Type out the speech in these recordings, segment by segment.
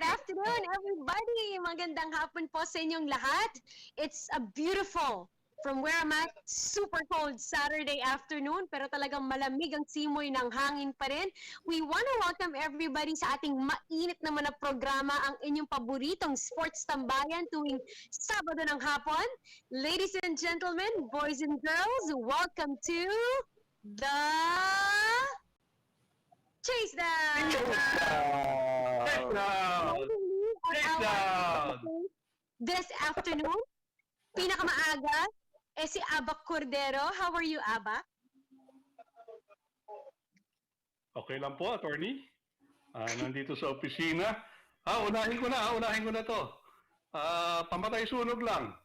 afternoon, everybody! Magandang hapon po sa inyong lahat. It's a beautiful, from where I'm at, super cold Saturday afternoon, pero talagang malamig ang simoy ng hangin pa rin. We want to welcome everybody sa ating mainit naman na programa, ang inyong paboritong sports tambayan tuwing Sabado ng hapon. Ladies and gentlemen, boys and girls, welcome to the Chasedown! This afternoon, pinakamaaga, si Abak Cordero. How are you, Abak? Okay lang po, attorney. Nandito sa opisina. Unahin ko na to. Pamatay sunog lang.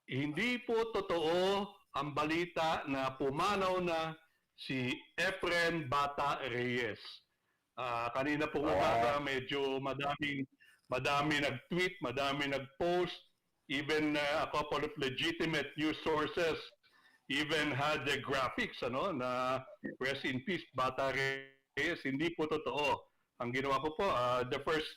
Hindi po totoo ang balita na pumanaw na si Efren Bata Reyes. Kanina po umaga, medyo madami nag-tweet, madami nag-post, even a couple of legitimate news sources even had the graphics na rest in peace Bata Reyes. Hindi po totoo. Ang ginawa ko po, the first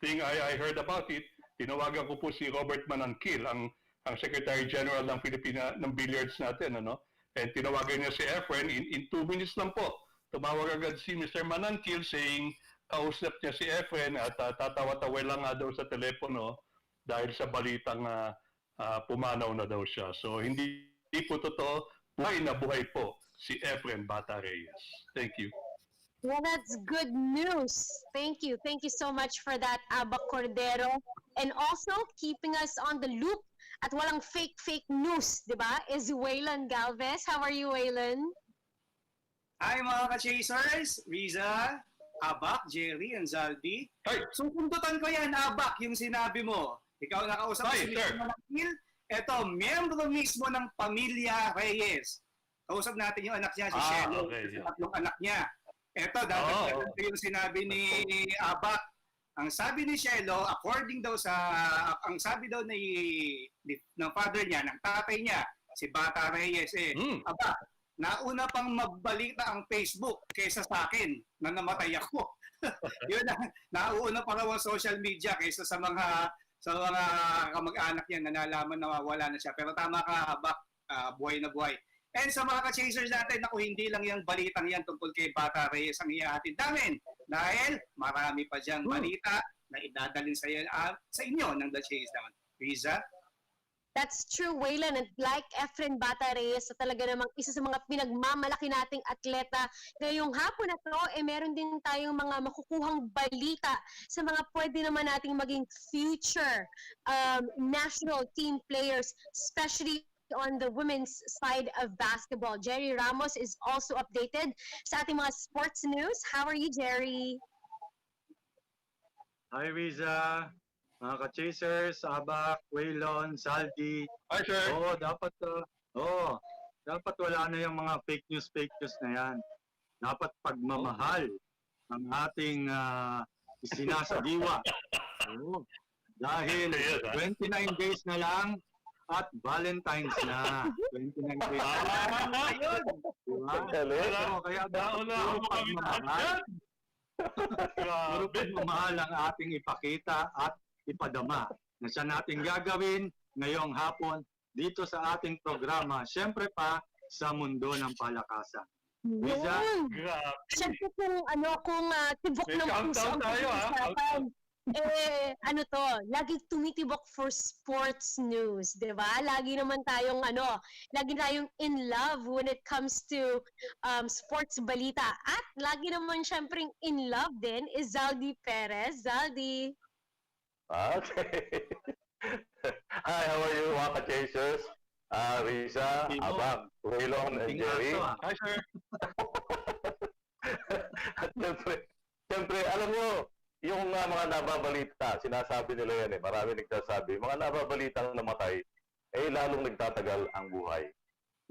thing I heard about it, tinawagan ko po si Robert Mananquil, ang Secretary General ng ng Billiards natin, and tinawagan niya si Efren in 2 minutes lang po. Tumawag agad si Mr. Mananquil saying kausap niya si Efren at tatawa-tawa lang nga daw sa telepono dahil sa balitang pumanaw na daw siya. So hindi po totoo, buhay na buhay po si Efren Bata Reyes. Thank you. Well, that's good news. Thank you. Thank you so much for that, Abak Cordero. And also, keeping us on the loop at walang fake news, di ba? Is Waylon Galvez. How are you, Waylon? Hi mga ka-chasers, Riza, Abak, Jerry, and Zaldi. Hi. So kundutan ko yan, Abak, yung sinabi mo. Ikaw nakausap Hi, si sir. Mr. Manakil. Ito, miyembro mismo ng pamilya Reyes. Kausap natin yung anak niya, si Sino, okay, yung yeah. tatlong anak niya. Ito, dahil yung sinabi ni Abak. Ang sabi ni Shelo, according daw sa, ang sabi daw ng father niya, ng tatay niya, si Bata Reyes, aba, nauna pang magbalita ang Facebook kaysa sa akin na namatay ako. Yun na, nauna pa raw ang social media kaysa sa mga kamag-anak niya na nalaman na wala na siya. Pero tama ka, Abak, buhay na buhay. And sa mga ka-chasers natin, hindi lang yung balitang yan tungkol kay Bata Reyes ang ihahatid namin. Dahil marami pa diyang balita na idadalhin sa inyo ng The Chasedown. Riza? That's true, Waylon. And like Efren Bata Reyes, talaga namang isa sa mga pinagmamalaki nating atleta. Ngayong hapon na to, meron din tayong mga makukuhang balita sa mga pwede naman nating maging future national team players, especially on the women's side of basketball. Jerry Ramos is also updated sa ating mga sports news. How are you, Jerry? Hi, Riza. Mga ka-chasers, Abak, Waylon, Saldi. Hi, sir. Dapat wala na yung mga fake news na yan. Dapat pagmamahal ang ating isinasadiwa. Dahil 29 days na lang at Valentine's na. 29 days na lang. Ayun! Diba? Kaya dapat puro pagmamahal ang ating ipakita at ipadama na siya natin gagawin ngayong hapon dito sa ating programa. Siyempre pa sa mundo ng palakasan. Riza? Siyempre kung tibok ng puso ang pag-uusapan. Lagi tumitibok for sports news, di ba? Lagi tayong in love when it comes to sports balita. At lagi naman siyempre in love din is Zaldi Perez. Zaldi. Okay. Hi, how are you, mga ka-chasers? Riza, Abak, Waylon, and Jerry. Hi, sir. At siyempre, alam mo, yung mga nababalita, sinasabi nila yan marami nagsasabi, mga nababalitang namatay, lalong nagtatagal ang buhay.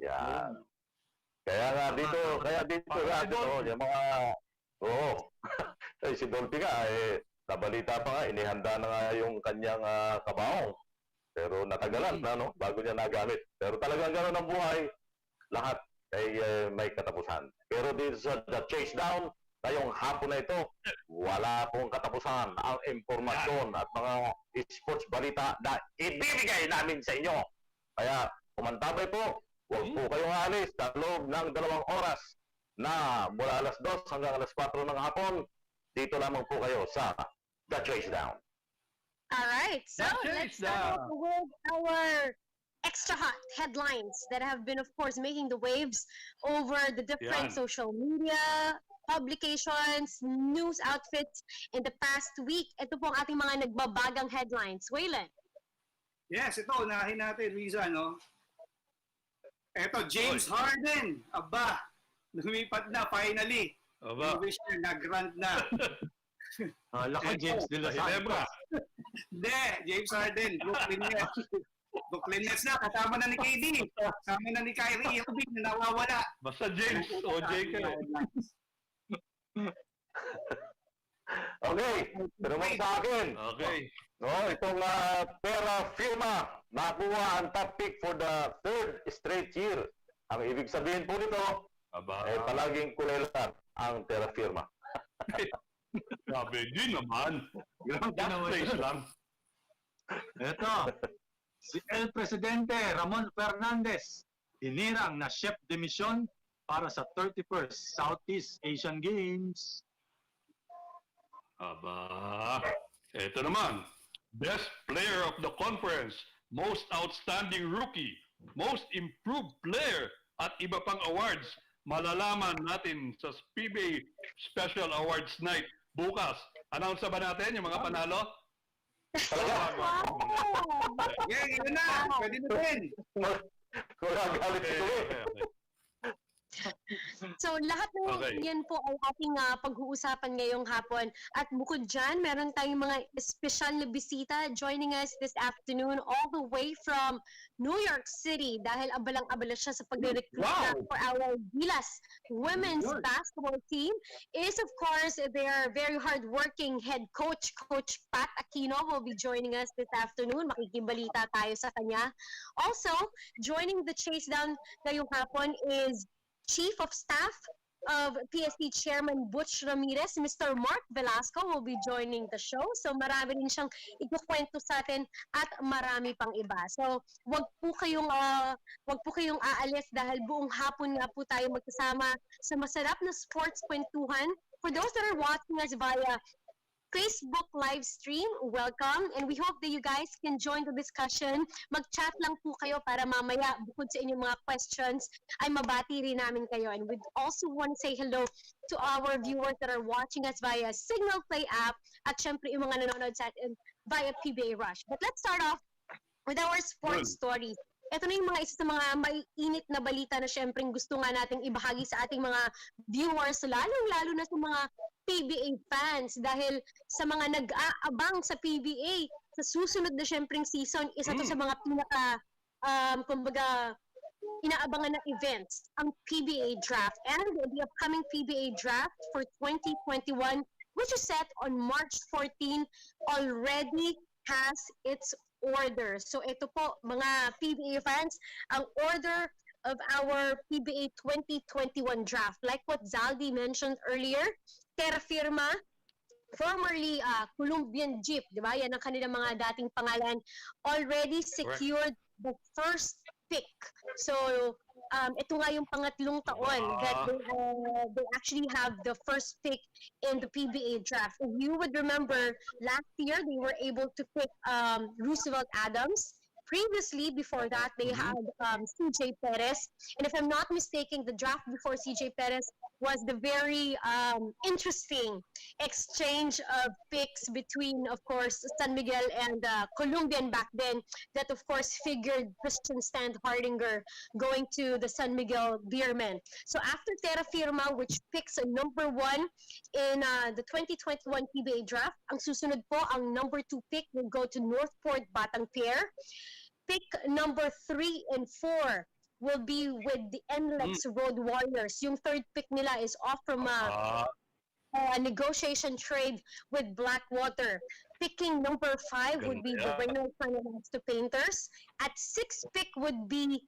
Yan. Kaya dito, yung mga, si Dolphy nga, nabalita pa nga, inihanda na nga yung kanyang kabaong. Pero natagalan na, bago niya nagamit. Pero talagang gano'n ang buhay, lahat ay may katapusan. Pero dito sa The Chasedown, ngayong hapon na ito, wala pong katapusan ang impormasyon at mga sports balita na ibibigay namin sa inyo. Kaya kumantabay po, huwag po kayong aalis sa loob ng 2 oras na mula alas 2 hanggang alas 4 ng hapon. Dito lamang po kayo sa The Chasedown. All right, so let's start off with our extra hot headlines that have been, of course, making the waves over the different social media publications, news outfits in the past week. Ito po ang ating mga nagbabagang headlines. Waylon. Yes, ito, unahin natin, Riza, no? Ito, James Harden. Aba, lumipat na, finally. Aba. Wish na, nag-grant na. Laka James de Los Santos. Hindi, James Harden, Brooklyn Nets. Brooklyn Nets na, kasama na ni KD. Kasama na ni Kyrie Irving na nawawala. Basta James o JK. Okay, pero sa akin. Okay. No, itong pera firma, nakuha ang top pick for the 3rd straight year. Ang ibig sabihin po nito, Aba. palaging kulelan ang pera firma. Sabi din naman. Grabe naman Place yun. lang. Ito, si El Presidente Ramon Fernandez, hinirang na chef de mission para sa 31st Southeast Asian Games. Aba. Ito naman. Best player of the conference, most outstanding rookie, most improved player, at iba pang awards. Malalaman natin sa PBA Special Awards Night bukas. Announce ba natin yung mga panalo? Yeah, yun na. Pwede na din. Wala galit Okay, ito eh. okay. So lahat ng Okay. yan po ay ating pag-uusapan ngayong hapon. At bukod dyan, meron tayong mga espesyal na bisita joining us this afternoon all the way from New York City dahil abalang-abala siya sa pagre-recruit Wow! for our Gilas women's basketball team is of course their very hard-working head coach, Coach Pat Aquino, will be joining us this afternoon. Makikibalita tayo sa kanya. Also, joining the Chasedown ngayong hapon is Chief of Staff of PSC Chairman Butch Ramirez, Mr. Marc Velasco will be joining the show. So marami rin siyang ikukwento sa atin at marami pang iba. So wag po kayong aalis dahil buong hapon nga po tayo magkasama sa masarap na sports kwentuhan. For those that are watching us via Facebook live stream, welcome. And we hope that you guys can join the discussion. Mag-chat lang po kayo para mamaya, bukod sa inyong mga questions, ay mabati rin namin kayo. And we also want to say hello to our viewers that are watching us via Signal Play app at syempre yung mga nanonood sa atin via PBA Rush. But let's start off with our sports stories. Ito na yung mga isa sa mga maiinit na balita na syempre gusto nga nating ibahagi sa ating mga viewers, lalong-lalo na sa mga PBA fans dahil sa mga nag-aabang sa PBA sa susunod na syempreng season, isa to sa mga pinaka kumbaga inaabangan na events, ang PBA draft and the upcoming PBA draft for 2021 which is set on March 14 already has its order. So ito po mga PBA fans, ang order of our PBA 2021 draft. Like what Zaldi mentioned earlier, Terra Firma, formerly Colombian Jeep, di ba? Yan ang kanilang mga dating pangalan, already secured the first pick. So, ito nga yung pangatlong taon that they actually have the first pick in the PBA draft. If you would remember, last year they were able to pick Roosevelt Adams. Previously, before that, they had CJ Perez. And if I'm not mistaken, the draft before CJ Perez was the very interesting exchange of picks between, of course, San Miguel and Colombian back then that, of course, figured Christian Stan Hardinger going to the San Miguel Beermen. So after Terra Firma, which picks a number 1 in the 2021 PBA draft, ang susunod po, ang number 2 pick will go to Northport Batang Pier. Pick number 3 and 4 will be with the NLEX Road Warriors. Yung third pick nila is off from a negotiation trade with Blackwater. Picking number 5 would be the Reynolds to Painters. At 6th pick would be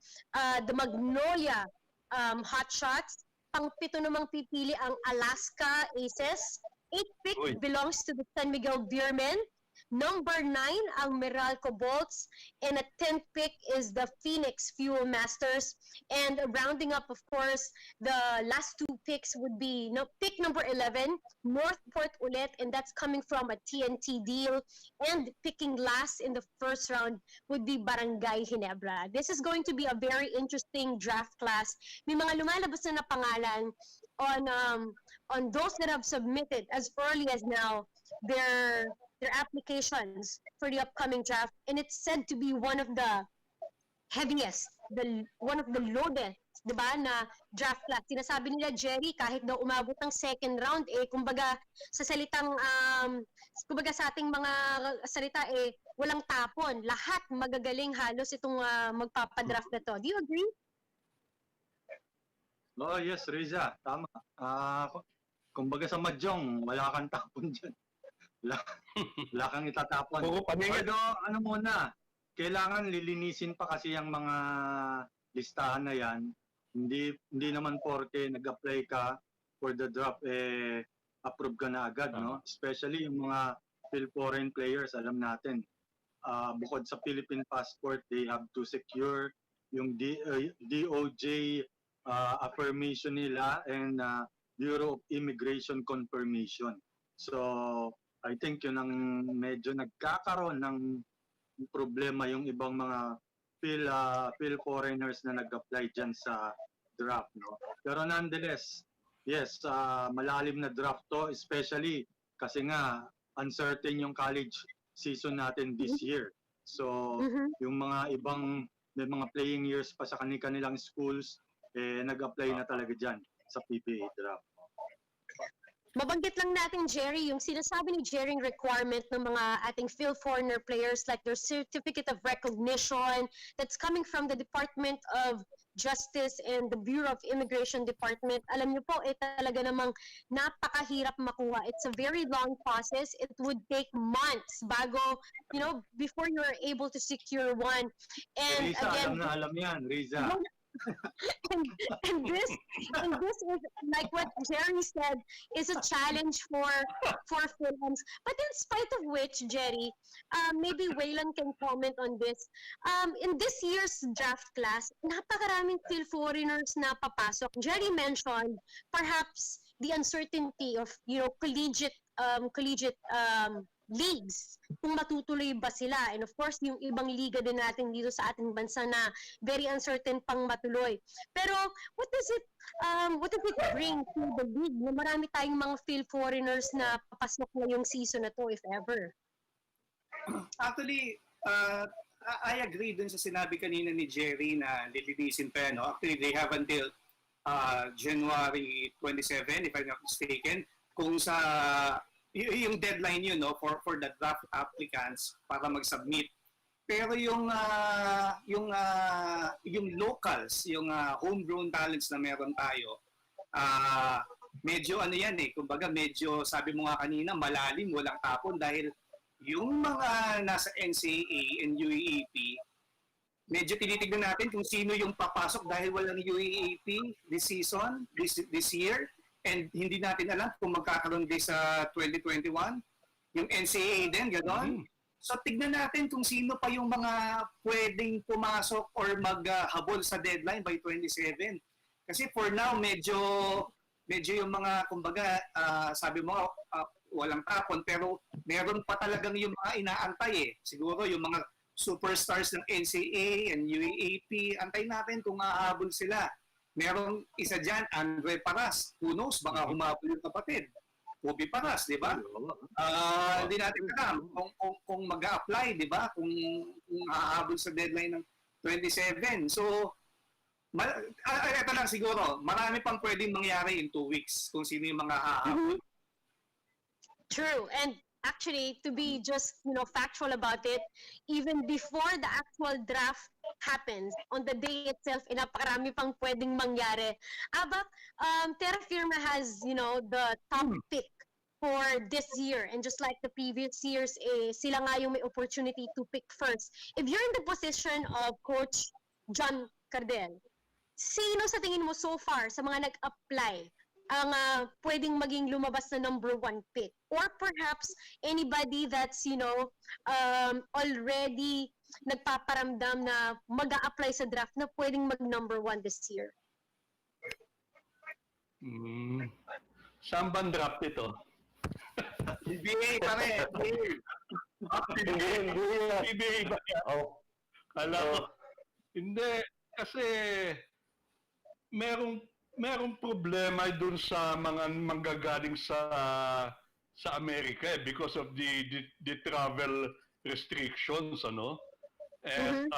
the Magnolia Hotshots. pang-pito namang pipili ang Alaska Aces. 8th pick Uy. belongs to the San Miguel Beermen. Number 9, ang Meralco Bolts. And at 10th pick is the Phoenix Fuel Masters. And rounding up, of course, the last 2 picks would be pick number 11, Northport ulit, and that's coming from a TNT deal. And picking last in the first round would be Barangay Ginebra. This is going to be a very interesting draft class. May mga lumalabas na pangalan on those that have submitted as early as now their applications for the upcoming draft, and it's said to be one of the heaviest, one of the loaded, 'di ba, na draft class. Sinasabi nila, Jerry, kahit daw umabot ng second round, kumbaga sa salitang kumbaga sa ating mga salita walang tapon. Lahat magagaling halos itong magpapadraft na to. Do you agree? Oh, yes, Riza, tama. Kumbaga sa Mahjong, wala kang tapon dyan. Wala kang itatapon. Oo, paningin. Pero ano muna, kailangan lilinisin pa kasi yung mga listahan na yan. Hindi naman porke nag-apply ka for the draft, approve ka na agad, no? Especially yung mga foreign players, alam natin. Bukod sa Philippine passport, they have to secure yung DOJ affirmation nila and Bureau of Immigration confirmation. So, I think yun ang medyo nagkakaroon ng problema yung ibang mga foreigners na nag-apply dyan sa draft, no? Pero nonetheless, yes, malalim na draft to, especially kasi nga uncertain yung college season natin this year. So, yung mga ibang may mga playing years pa sa kanilang schools, nag-apply na talaga dyan sa PBA draft. Mabanggit lang natin, Jerry, yung sinasabi ni Jerry requirement ng mga ating foreigner players, like their certificate of recognition that's coming from the Department of Justice and the Bureau of Immigration Department. Alam niyo po, talaga namang napakahirap makuha. It's a very long process. It would take months bago, before you're able to secure one. And Riza, again, alam yan, Riza. and this is like what Jerry said, is a challenge for Phil-Ams. But in spite of which, Jerry, maybe Waylon can comment on this. In this year's draft class, napakaraming foreigners na papasok. Jerry mentioned perhaps the uncertainty of collegiate leagues, kung matutuloy ba sila, and of course yung ibang liga din natin dito sa ating bansa na very uncertain pang matuloy. Pero what does it bring to the league na marami tayong mga foreigners na papasok ngayong season na to, if ever? Actually, I agree dun sa sinabi kanina ni Jerry na lilinisin pa yan. No? Actually, they have until January 27, if I'm not mistaken, kung sa yung deadline yun, no, for the draft applicants para mag-submit. Pero yung locals, yung homegrown talents na meron tayo, medyo yan kumbaga medyo sabi mo nga kanina, malalim, walang tapon dahil yung mga nasa NCAA and UAAP, medyo tinitignan natin kung sino yung papasok dahil walang UAAP this season, this year. And hindi natin alam kung magkakaroon din sa 2021. Yung NCAA din, gano'n. So tignan natin kung sino pa yung mga pwedeng pumasok or maghabol sa deadline by 27. Kasi for now, medyo yung mga, kumbaga, sabi mo, walang tapon, pero meron pa talagang yung mga inaantay . Siguro yung mga superstars ng NCAA and UAAP, antay natin kung hahabol sila. Merong isa dyan, Andre Paras. Who knows, baka humabol yung kapatid. Kobe Paras, di ba? Hindi natin alam kung mag-a-apply, di ba? Kung hahabol sa deadline ng 27. So, ito lang siguro, marami pang pwedeng mangyari in 2 weeks kung sino yung mga hahabol. True. And actually, to be just factual about it, even before the actual draft happens, on the day itself, napakarami pang pwedeng mangyari. Terra Firma has, the top pick for this year, and just like the previous years, sila nga yung may opportunity to pick first. If you're in the position of Coach John Cardel, Sino sa tingin mo so far sa mga nag-apply ang pwedeng maging lumabas na number 1 pick? Or perhaps anybody that's, already nagpaparamdam na mag-a-apply sa draft na pwedeng mag number 1 this year? Saan bang draft ito? PBA pa rin. PBA ba yan? Oh. Alam ko. Hindi. Kasi merong problema dun sa mga manggagaling sa Amerika because of the travel restrictions, ano? And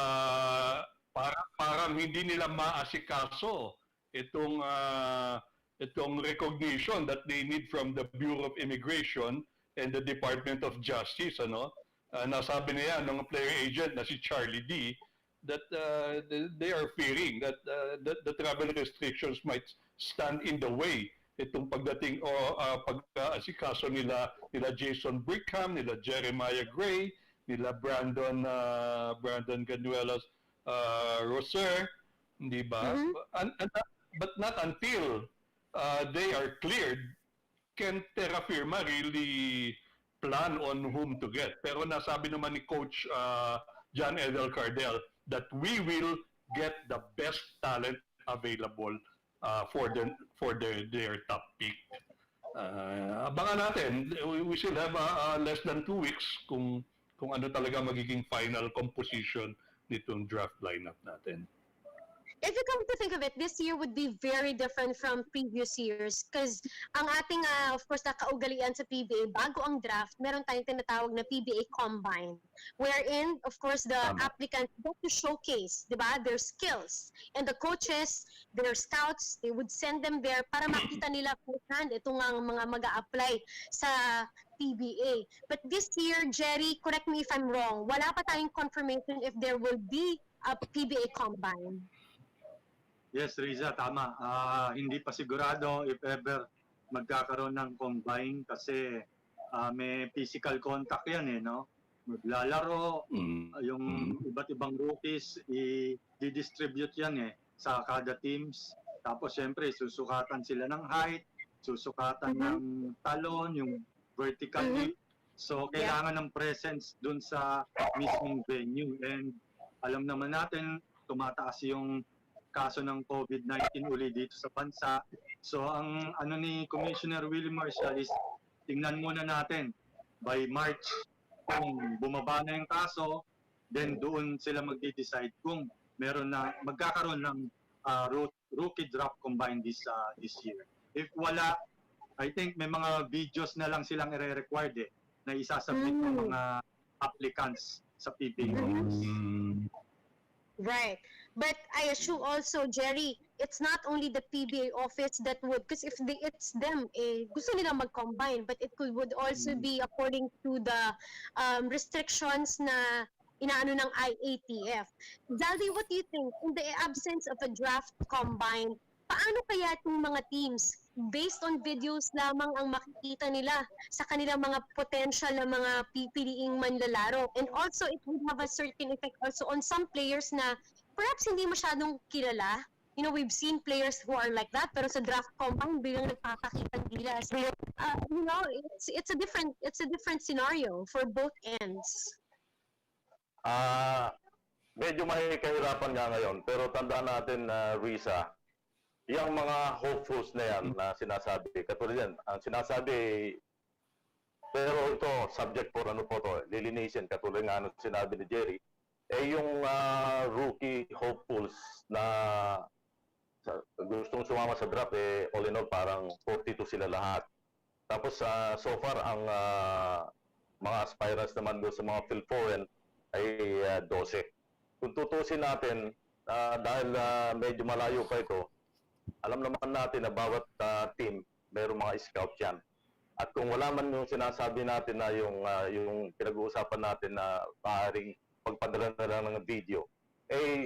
parang hindi nila maasikaso itong recognition that they need from the Bureau of Immigration and the Department of Justice, ano? Nasabi niya ng player agent na si Charlie D that they are fearing that the travel restrictions might stand in the way itong pagdating o pag-asikaso nila Jason Brickham, nila Jeremiah Gray, nila Brandon Ganuelas Roser, hindi ba? But not until they are cleared can Terra Firma really plan on whom to get. Pero nasabi naman ni Coach John Edel Cardell that we will get the best talent available for their top pick. Abangan natin. We still have less than 2 weeks kung ano talaga magiging final composition nitong draft lineup natin. If you come to think of it, this year would be very different from previous years because ang ating, of course, nakaugalian sa PBA, bago ang draft, meron tayong tinatawag na PBA Combine, wherein, of course, the applicants get to showcase, di ba, their skills. And the coaches, their scouts, they would send them there para makita nila firsthand itong mga mag-a-apply sa PBA. But this year, Jerry, correct me if I'm wrong, wala pa tayong confirmation if there will be a PBA Combine. Yes, Riza, tama. Hindi pa sigurado if ever magkakaroon ng combine kasi may physical contact yan no? Maglalaro, yung iba't ibang rookies, i-distribute yan sa kada teams. Tapos syempre, susukatan sila ng height, susukatan ng talon, yung vertical leap. So, kailangan ng presence dun sa mismong venue. And alam naman natin, tumataas yung kaso ng COVID-19 uli dito sa bansa. So ang ni Commissioner Willie Marshall is tingnan muna natin by March kung bumaba na yung kaso, then doon sila magde-decide kung magkakaroon ng rookie draft combine this year. If wala, I think may mga videos na lang silang i-required na isasubmit ng mga applicants sa PBA. Right. But I assume also, Jerry, it's not only the PBA office that would, because if it's them, gusto nila mag-combine, but it would also be according to the restrictions na inaano ng IATF. Zaldi, what do you think? In the absence of a draft combine, paano kaya itong mga teams, based on videos lamang ang makikita nila sa kanilang mga potential na mga pipiliing manlalaro? And also, it would have a certain effect also on some players na perhaps hindi masyadong kilala. You know, we've seen players who are like that, pero sa draft combine bilang nagpapakita ng Gilas. You know, it's a different scenario for both ends. Medyo kahirapan nga ngayon, pero tandaan natin na Risa, yung mga hopefuls na yan na sinasabi, katulad yan, ang sinasabi, pero ito, subject for ano po to, lilinisin, katulad nga ano sinabi ni Jerry, yung rookie hopefuls na gustong sumama sa draft, all in all, parang 42 sila lahat. Tapos, so far, ang mga aspirants naman doon sa mga Phil-Am ay 12. Kung tutusin natin, dahil medyo malayo pa ito, alam naman natin na bawat team, mayroong mga scouts yan. At kung wala man yung sinasabi natin na yung pinag-uusapan natin na maaaring pagpadala na lang ng video,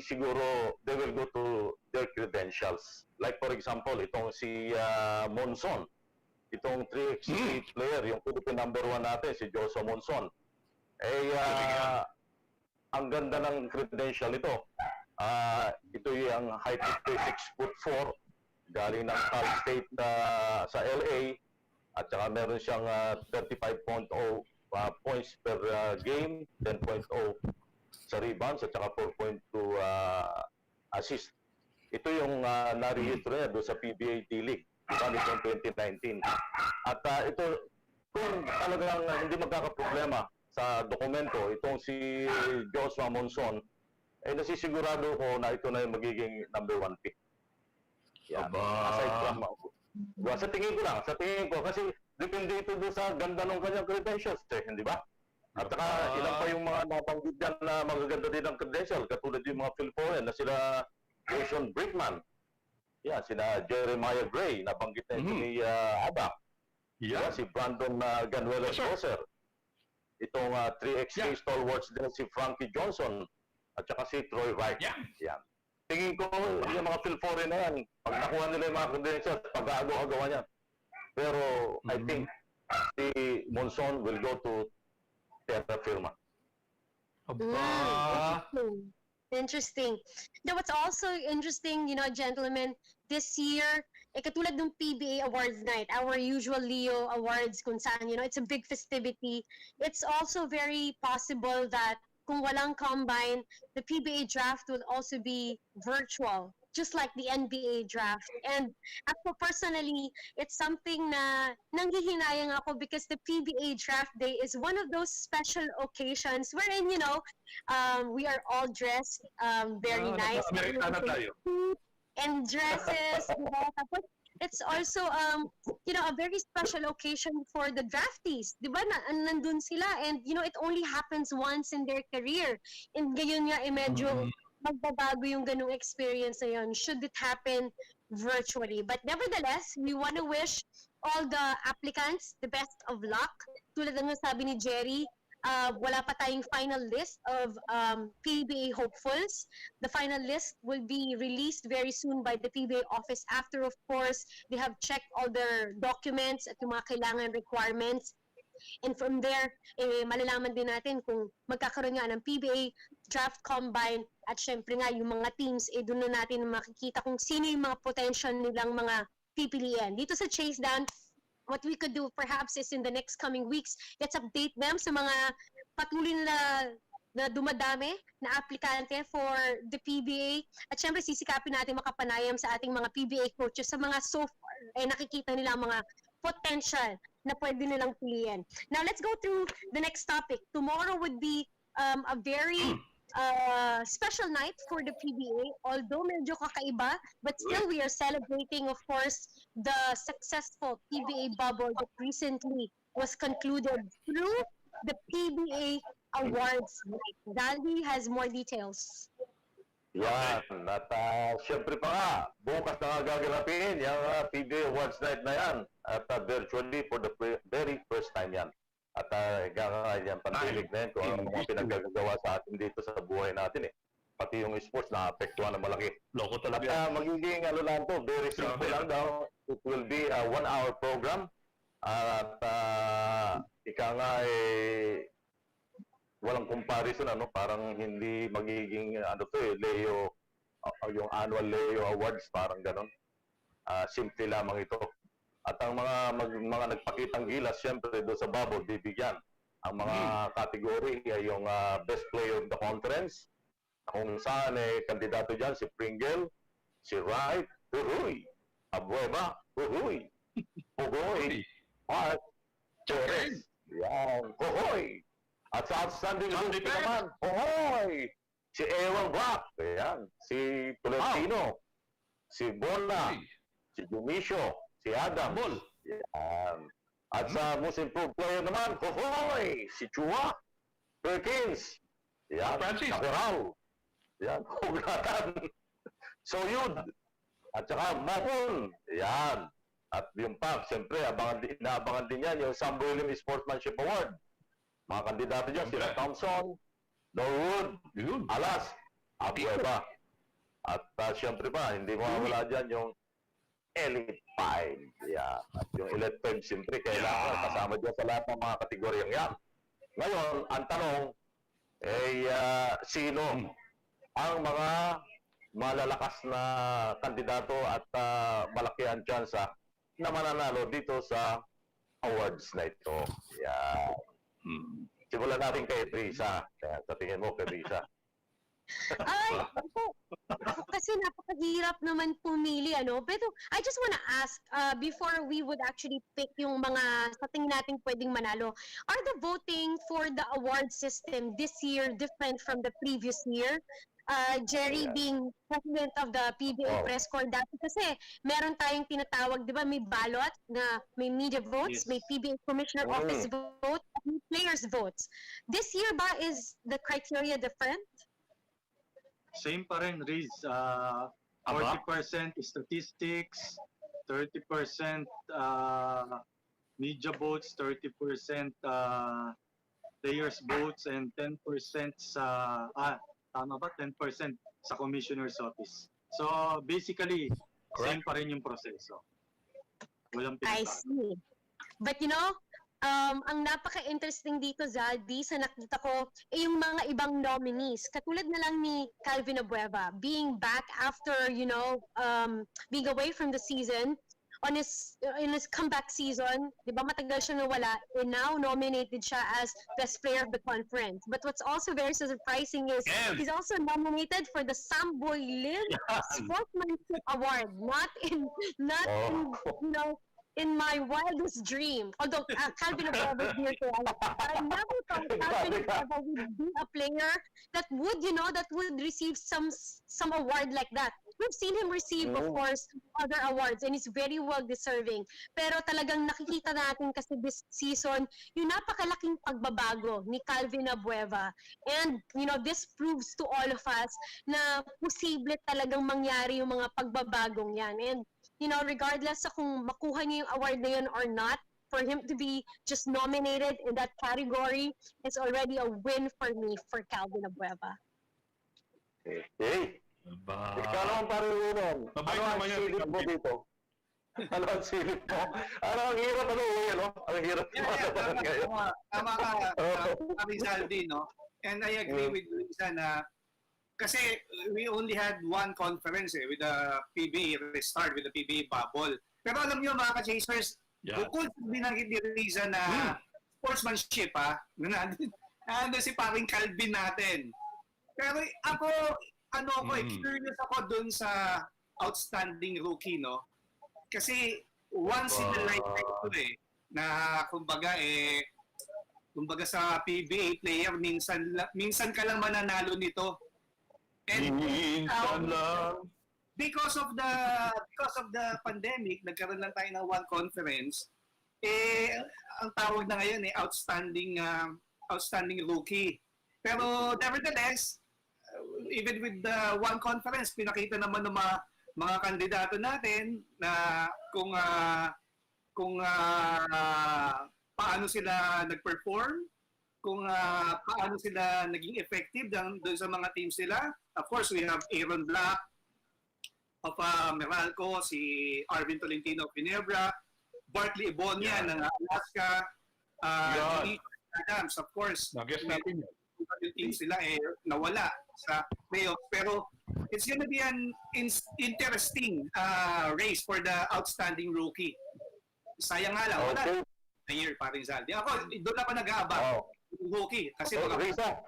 siguro they will go to their credentials. Like for example, itong si Monson, itong 3x3 player, yung Philippine number 1 natin, si Joso Monson. Ang ganda ng credential nito. Ito yung height nito 6'4", galing ng Cal State sa LA, at saka meron siyang 35.0 points per game, 10.0 sa rebounds, at saka 4.2 assist. Ito yung narehistro niya doon sa PBA D-League, nitong 2019. At ito, kung talagang hindi magkakaproblema sa dokumento, itong si Joshua Monson, ay nasisigurado ko na ito na yung magiging number 1 pick. Yan. Aside from, sa tingin ko, kasi depende ito doon sa ganda ng kanyang credentials, hindi ba? At saka ilan pa yung mga nabanggit dyan na magaganda din ang credential, katulad yung mga Phil-Am na sila Jason Brickman. Yeah, sila Jeremiah Gray, nabanggit na ito ni Abak. Yeah. Si Brandon Ganuelos-Roser. Itong 3XA stalwarts din si Frankie Johnson at saka si Troy Wright. Yan. Tingin ko yung mga Phil-Am na yan, pag nakuha nila yung mga credentials, pag-agawa niya. Pero I think si Monson will go to Terra Firma. Interesting. Now, what's also interesting, gentlemen, this year, katulad ng PBA Awards Night, our usual Leo Awards, kung saan, it's a big festivity. It's also very possible that kung walang combine, the PBA draft will also be virtual, just like the NBA draft. And ako personally, it's something na nanghihinayang ako because the PBA draft day is one of those special occasions wherein, we are all dressed very nice. Amerikana tayo. And dresses, Tapos, it's also, a very special occasion for the draftees. Diba? Nandun sila. And, it only happens once in their career. And gayon nga, medyo magbabago yung ganung experience na yun, should it happen virtually. But nevertheless, we want to wish all the applicants the best of luck. Tulad ng sabi ni Jerry, wala pa tayong final list of PBA hopefuls. The final list will be released very soon by the PBA office after, of course, they have checked all their documents at yung mga kailangan requirements. And from there, malalaman din natin kung magkakaroon nga ng PBA draft combine at syempre nga yung mga teams, doon na natin makikita kung sino yung mga potential nilang mga pipilian. Dito sa Chasedown, what we could do perhaps is in the next coming weeks, let's update them sa mga patuloy na dumadami na aplikante for the PBA. At syempre, sisikapin natin makapanayam sa ating mga PBA coaches sa mga so far, nakikita nila mga potential na pwede nilang piliin. Now, let's go through the next topic. Tomorrow would be a very special night for the PBA, although medyo kakaiba, but still we are celebrating, of course, the successful PBA bubble that recently was concluded through the PBA Awards night. Dalby has more details. Yan. At syempre pa nga, bukas na nga gaganapin yung PBA Awards Night na yan. At virtually for the very first time yan. At yan, pantilig na yan kung ano mga pinagagawa sa atin dito sa buhay natin eh. Pati yung sports na apektuhan na malaki. Loko talaga. At magiging lang to, very simple lang daw. It will be a 1-hour program. At ika nga walang comparison, parang hindi magiging Leo, yung annual Leo Awards, parang ganon. Simple lamang ito. At ang mga nagpakitang gilas, siyempre doon sa bubble, bibigyan. Ang mga category ay yung best player of the conference, kung saan kandidato dyan si Pringle, si Wright, Huhuy, Abueva, Huhuy, Pugoy, Mark, Torres, yan, Huhuy. At sa outstanding rookie naman, Hohoy! Si Ewan Brock, ayan, si Tolentino, si Bona, si Dumisio, si Adam, yan. At sa most improved player naman, Hohoy! Si Chua, Perkins, yan, Caperal, yan, Huglatan, Soyud, at saka Mahon, yan. At yung pa, siyempre, inaabangan din yan, yung Sam William Sportsmanship Award. Mga kandidato dyan, sila Thompson, Norwood, Alas, Abueva. At siyempre pa, hindi mawawala dyan yung Elite 5. Yeah. At yung Elite 5, siyempre, kailangan kasama dyan sa lahat ng mga kategoryang yan. Ngayon, ang tanong, sino ang mga malalakas na kandidato at malaki ang tsansa na mananalo dito sa awards na ito. Yan. Simulan natin kay Risa. Sa tingin mo kay Risa. Ay, ako kasi napakahirap naman pumili, ano? Pero I just wanna ask, before we would actually pick yung mga sa tingin natin pwedeng manalo, are the voting for the award system this year different from the previous year? Jerry being president of the PBA press corps dati kasi meron tayong tinatawag, di ba, may ballot na may media votes, may PBA commissioner office vote, at may players votes. This year ba is the criteria different? Same pa rin, Riz. 40% statistics, 30% media votes, 30% players votes, and 10% sa, tama ba? 10% sa commissioner's office. So, basically, same pa rin yung proseso. Walang I pinagbago. see. But you know, ang napaka-interesting dito, Zaldi, sa nakita ko, yung mga ibang nominees. Katulad na lang ni Calvin Abueva, being back after, being away from the season, in his comeback season, di ba matagal siya nawala, and now nominated siya as best player of the conference. But what's also very surprising is he's also nominated for the Samboy Lim Sportsmanship Award, not in in my wildest dream. Although Calvin Abueva is here, I never thought Calvin Abueva would be a player that would receive some award like that. We've seen him receive, of course, other awards, and he's very well deserving. Pero talagang nakikita natin kasi this season, yung napakalaking pagbabago ni Calvin Abueva. And, this proves to all of us na posible talagang mangyari yung mga pagbabagong yan. And, regardless sa kung makuha niya yung award na yun or not, for him to be just nominated in that category is already a win for me for Calvin Abueva. Okay. Ikaw naman pare Unon. Ano ang silip mo dito? Ano ang silip mo? Ano ang hirap Ang hirap ngayon. Tama ka, Rizaldi, no? And I agree with Lisa na kasi we only had one conference with the PBA restart, with the PBA bubble. Pero alam niyo mga ka-chasers, bukod binanggit ni Riza na sportsmanship, nandun si paring Calvin natin. Pero ako, curious ako dun sa outstanding rookie, no? Kasi once in a lifetime ito na kumbaga sa PBA player, minsan ka lang mananalo nito. And minsan lang. Because of the pandemic, nagkaroon lang tayo ng one conference. Ang tawag na ngayon outstanding rookie. Pero nevertheless, even with the one conference, pinakita naman ng mga kandidato natin na kung paano sila nag-perform, kung paano sila naging effective doon sa mga teams nila. Of course, we have Aaron Black of Meralco, si Arvin Tolentino of Ginebra, Bartley Ibonia ng Alaska, Adams, of course. Nag-guess natin yun. Yung team sila nawala sa playoffs. Pero it's gonna be an interesting race for the outstanding rookie. Sayang nga lang, wala na year pa rin Zaldi. Ako, doon ako nag-aabang rookie. Kasi Risa,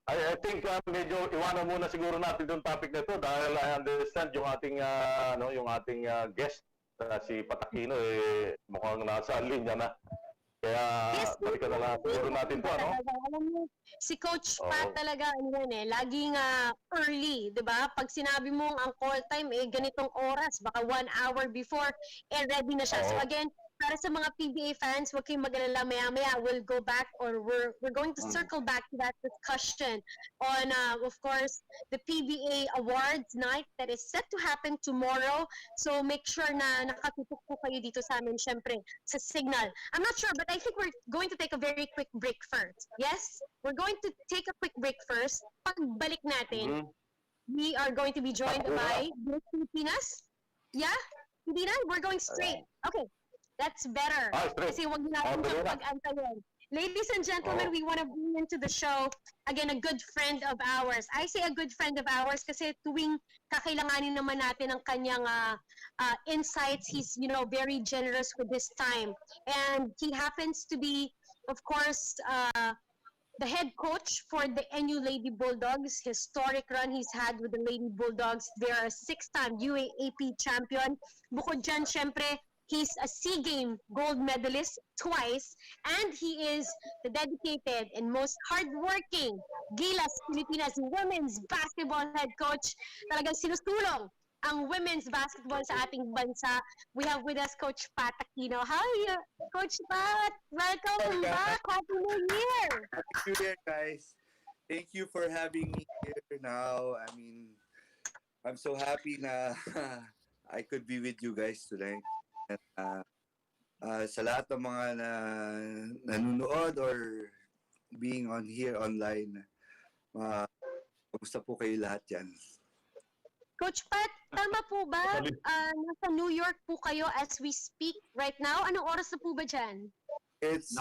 I think medyo iwanan muna siguro natin yung topic na ito dahil I understand yung ating guest si Aquino mukhang nasa linya na. Kaya balikan na lang siguro natin to, ano? Alam mo, si Coach Pat talaga, laging early, di ba? Pag sinabi mong ang call time, ganitong oras, baka 1 hour before, ready na siya. So again, para sa mga PBA fans, huwag kayong mag-alala, maya-maya, we'll go back or we're going to circle back to that discussion on, of course, the PBA Awards night that is set to happen tomorrow. So make sure na nakatutok po kayo dito sa amin, syempre, sa Signal. I'm not sure, but I think we're going to take a very quick break first. Yes? We're going to take a quick break first. Pagbalik natin, we are going to be joined by Miss Filipinas. Yeah? Hindi na? We're going straight. Okay. That's better. Kasi wag natin siyang pag-antayin. Ladies and gentlemen, we want to bring into the show, again, a good friend of ours. I say a good friend of ours kasi tuwing kakailanganin naman natin ang kanyang insights, he's, very generous with this time. And he happens to be, of course, the head coach for the NU Lady Bulldogs. Historic run he's had with the Lady Bulldogs. They are a 6-time UAAP champion. Bukod dyan, syempre, he's a SEA Game gold medalist twice, and he is the dedicated and most hardworking Gilas Pilipinas women's basketball head coach. Talagang sinusulong ang women's basketball sa ating bansa. We have with us Coach Pat Aquino. How are you, Coach Pat? Welcome back. Happy New Year. Happy New Year, guys. Thank you for having me here now. I mean, I'm so happy na I could be with you guys today. Sa lahat ng mga nanonood or being on here online, kumusta po kayo lahat yan? Coach Pat, tama po ba? Nasa New York po kayo as we speak right now. Anong oras na po ba dyan? It's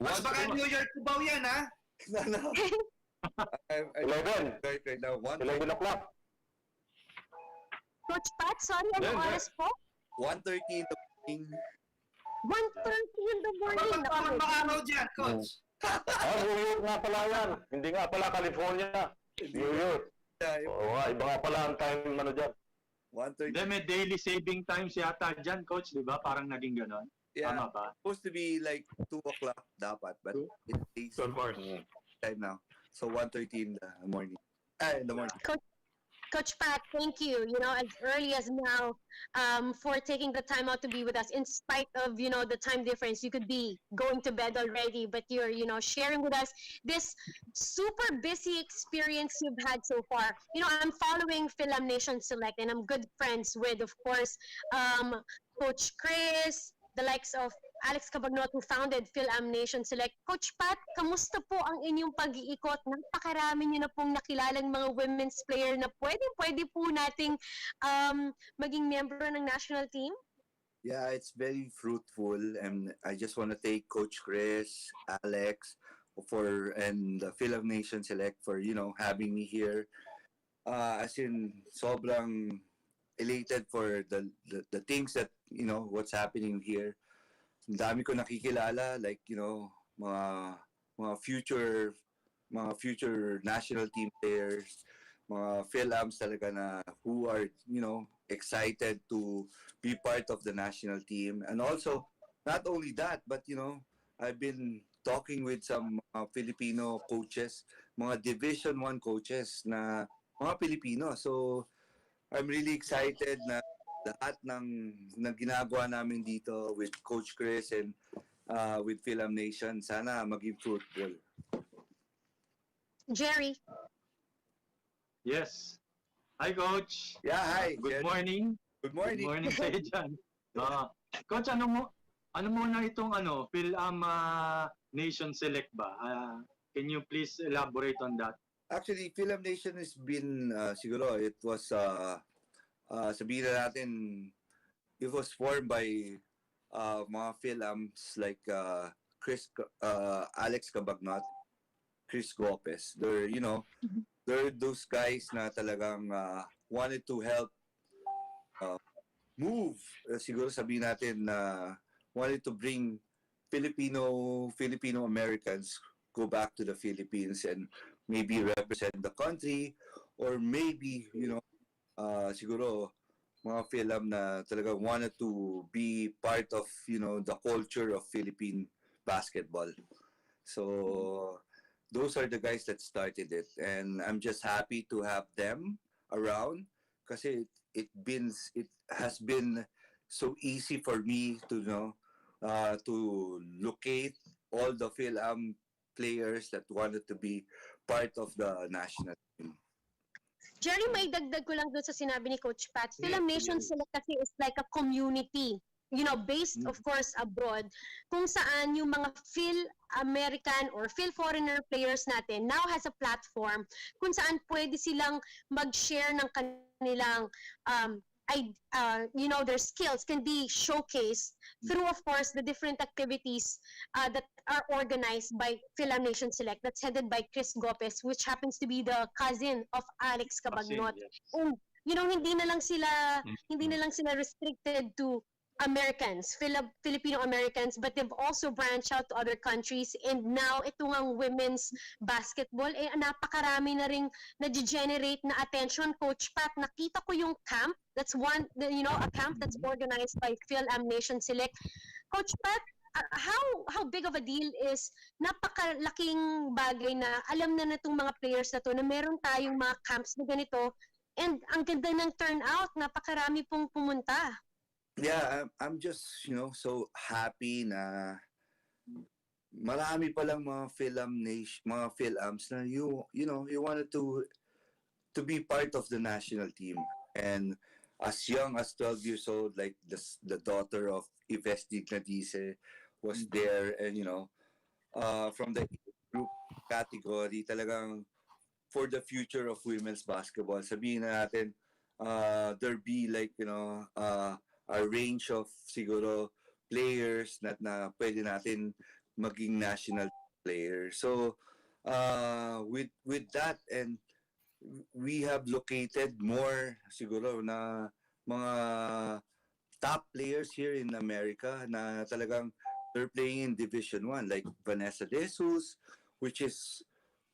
Mas baka New York Cubao yan, ha? no. I'm 11. right now. 11 o'clock. Coach Pat, sorry, anong oras po? 1:30 in the morning. 1:30 in the morning. Kapag makaraw dyan, Coach. New York nga pala yan. Hindi nga pala California. New York. Oo nga, iba nga pala ang time dyan. 1:30. Then may daily saving times yata dyan, Coach, di ba? Parang naging ganon. Yeah, Tama ba? supposed to be like 2 o'clock dapat, but it takes 12 hours. time now. So 1:30 in the morning. In the morning. Coach Pat, thank you, as early as now, for taking the time out to be with us. In spite of, the time difference, you could be going to bed already, but you're, sharing with us this super busy experience you've had so far. I'm following Fil-Am Nation Select, and I'm good friends with, of course, Coach Chris, the likes of Alex Cabagnot, who founded Fil-Am Nation Select. Coach Pat, kamusta po ang inyong pag-iikot? Napakarami niyo na pong nakilalang mga women's player na pwede po nating maging member ng national team? Yeah, it's very fruitful, and I just want to thank Coach Chris, Alex, and the Fil-Am Nation Select for having me here. As in, sobrang elated for the things that what's happening here. Ang dami ko nakikilala, like mga future national team players, mga Fil-Ams talaga na who are excited to be part of the national team. And also, not only that, but I've been talking with some Filipino coaches, mga Division 1 coaches na mga Pilipino. So I'm really excited na lahat ng ginagawa namin dito with Coach Chris and with Fil-Am Nation, sana maging fruitful. Jerry. Yes. Hi, Coach. Yeah, hi. Good Jerry. morning. Good morning. Good morning sa iyo dyan. Coach, ano muna itong Fil-Am Nation Select ba? Can you please elaborate on that? Actually, Fil-Am Nation has been, siguro, it was, sabihin na natin, it was formed by mga Fil-Ams like Alex Cabagnot, Chris Gopez. They're those guys na talagang wanted to help move, siguro sabihin natin na wanted to bring Filipino Americans go back to the Philippines and maybe represent the country, or maybe siguro mga Fil-Am na talaga wanted to be part of the culture of Philippine basketball. So those are the guys that started it, and I'm just happy to have them around kasi it has been so easy for me to to locate all the Fil-Am players that wanted to be part of the national team. Jerry, may dagdag ko lang doon sa sinabi ni Coach Pat. Fil-Am Nation Select kasi is like a community, based of course abroad, kung saan yung mga Phil-American or Phil-Foreigner players natin now has a platform kung saan pwede silang mag-share ng kanilang their skills can be showcased through, of course, the different activities that are organized by Fil-Am Nation Select. That's headed by Chris Gopez, which happens to be the cousin of Alex Cabagnot. Yes. And, hindi na lang sila restricted to Americans, Filipino Americans, but they've also branched out to other countries. And now, ito ngang women's basketball, napakarami na ring na-generate na attention. Coach Pat, nakita ko yung camp. That's a camp that's organized by Fil-Am Nation Select. Coach Pat, how big of a deal is napakalaking bagay na alam na itong mga players na to na meron tayong mga camps na ganito, and ang ganda ng turnout, napakarami pong pumunta. Yeah, I'm just, so happy na marami palang mga Fil-Ams na you wanted to be part of the national team. And as young as 12 years old, like the daughter of Yves Dignadice was there, and from the group category, talagang for the future of women's basketball, sabihin na natin, there be like, a range of siguro players na pwede natin maging national player. So with that, and we have located more siguro na mga top players here in America na talagang they're playing in Division 1, like Vanessa De Jesus, which is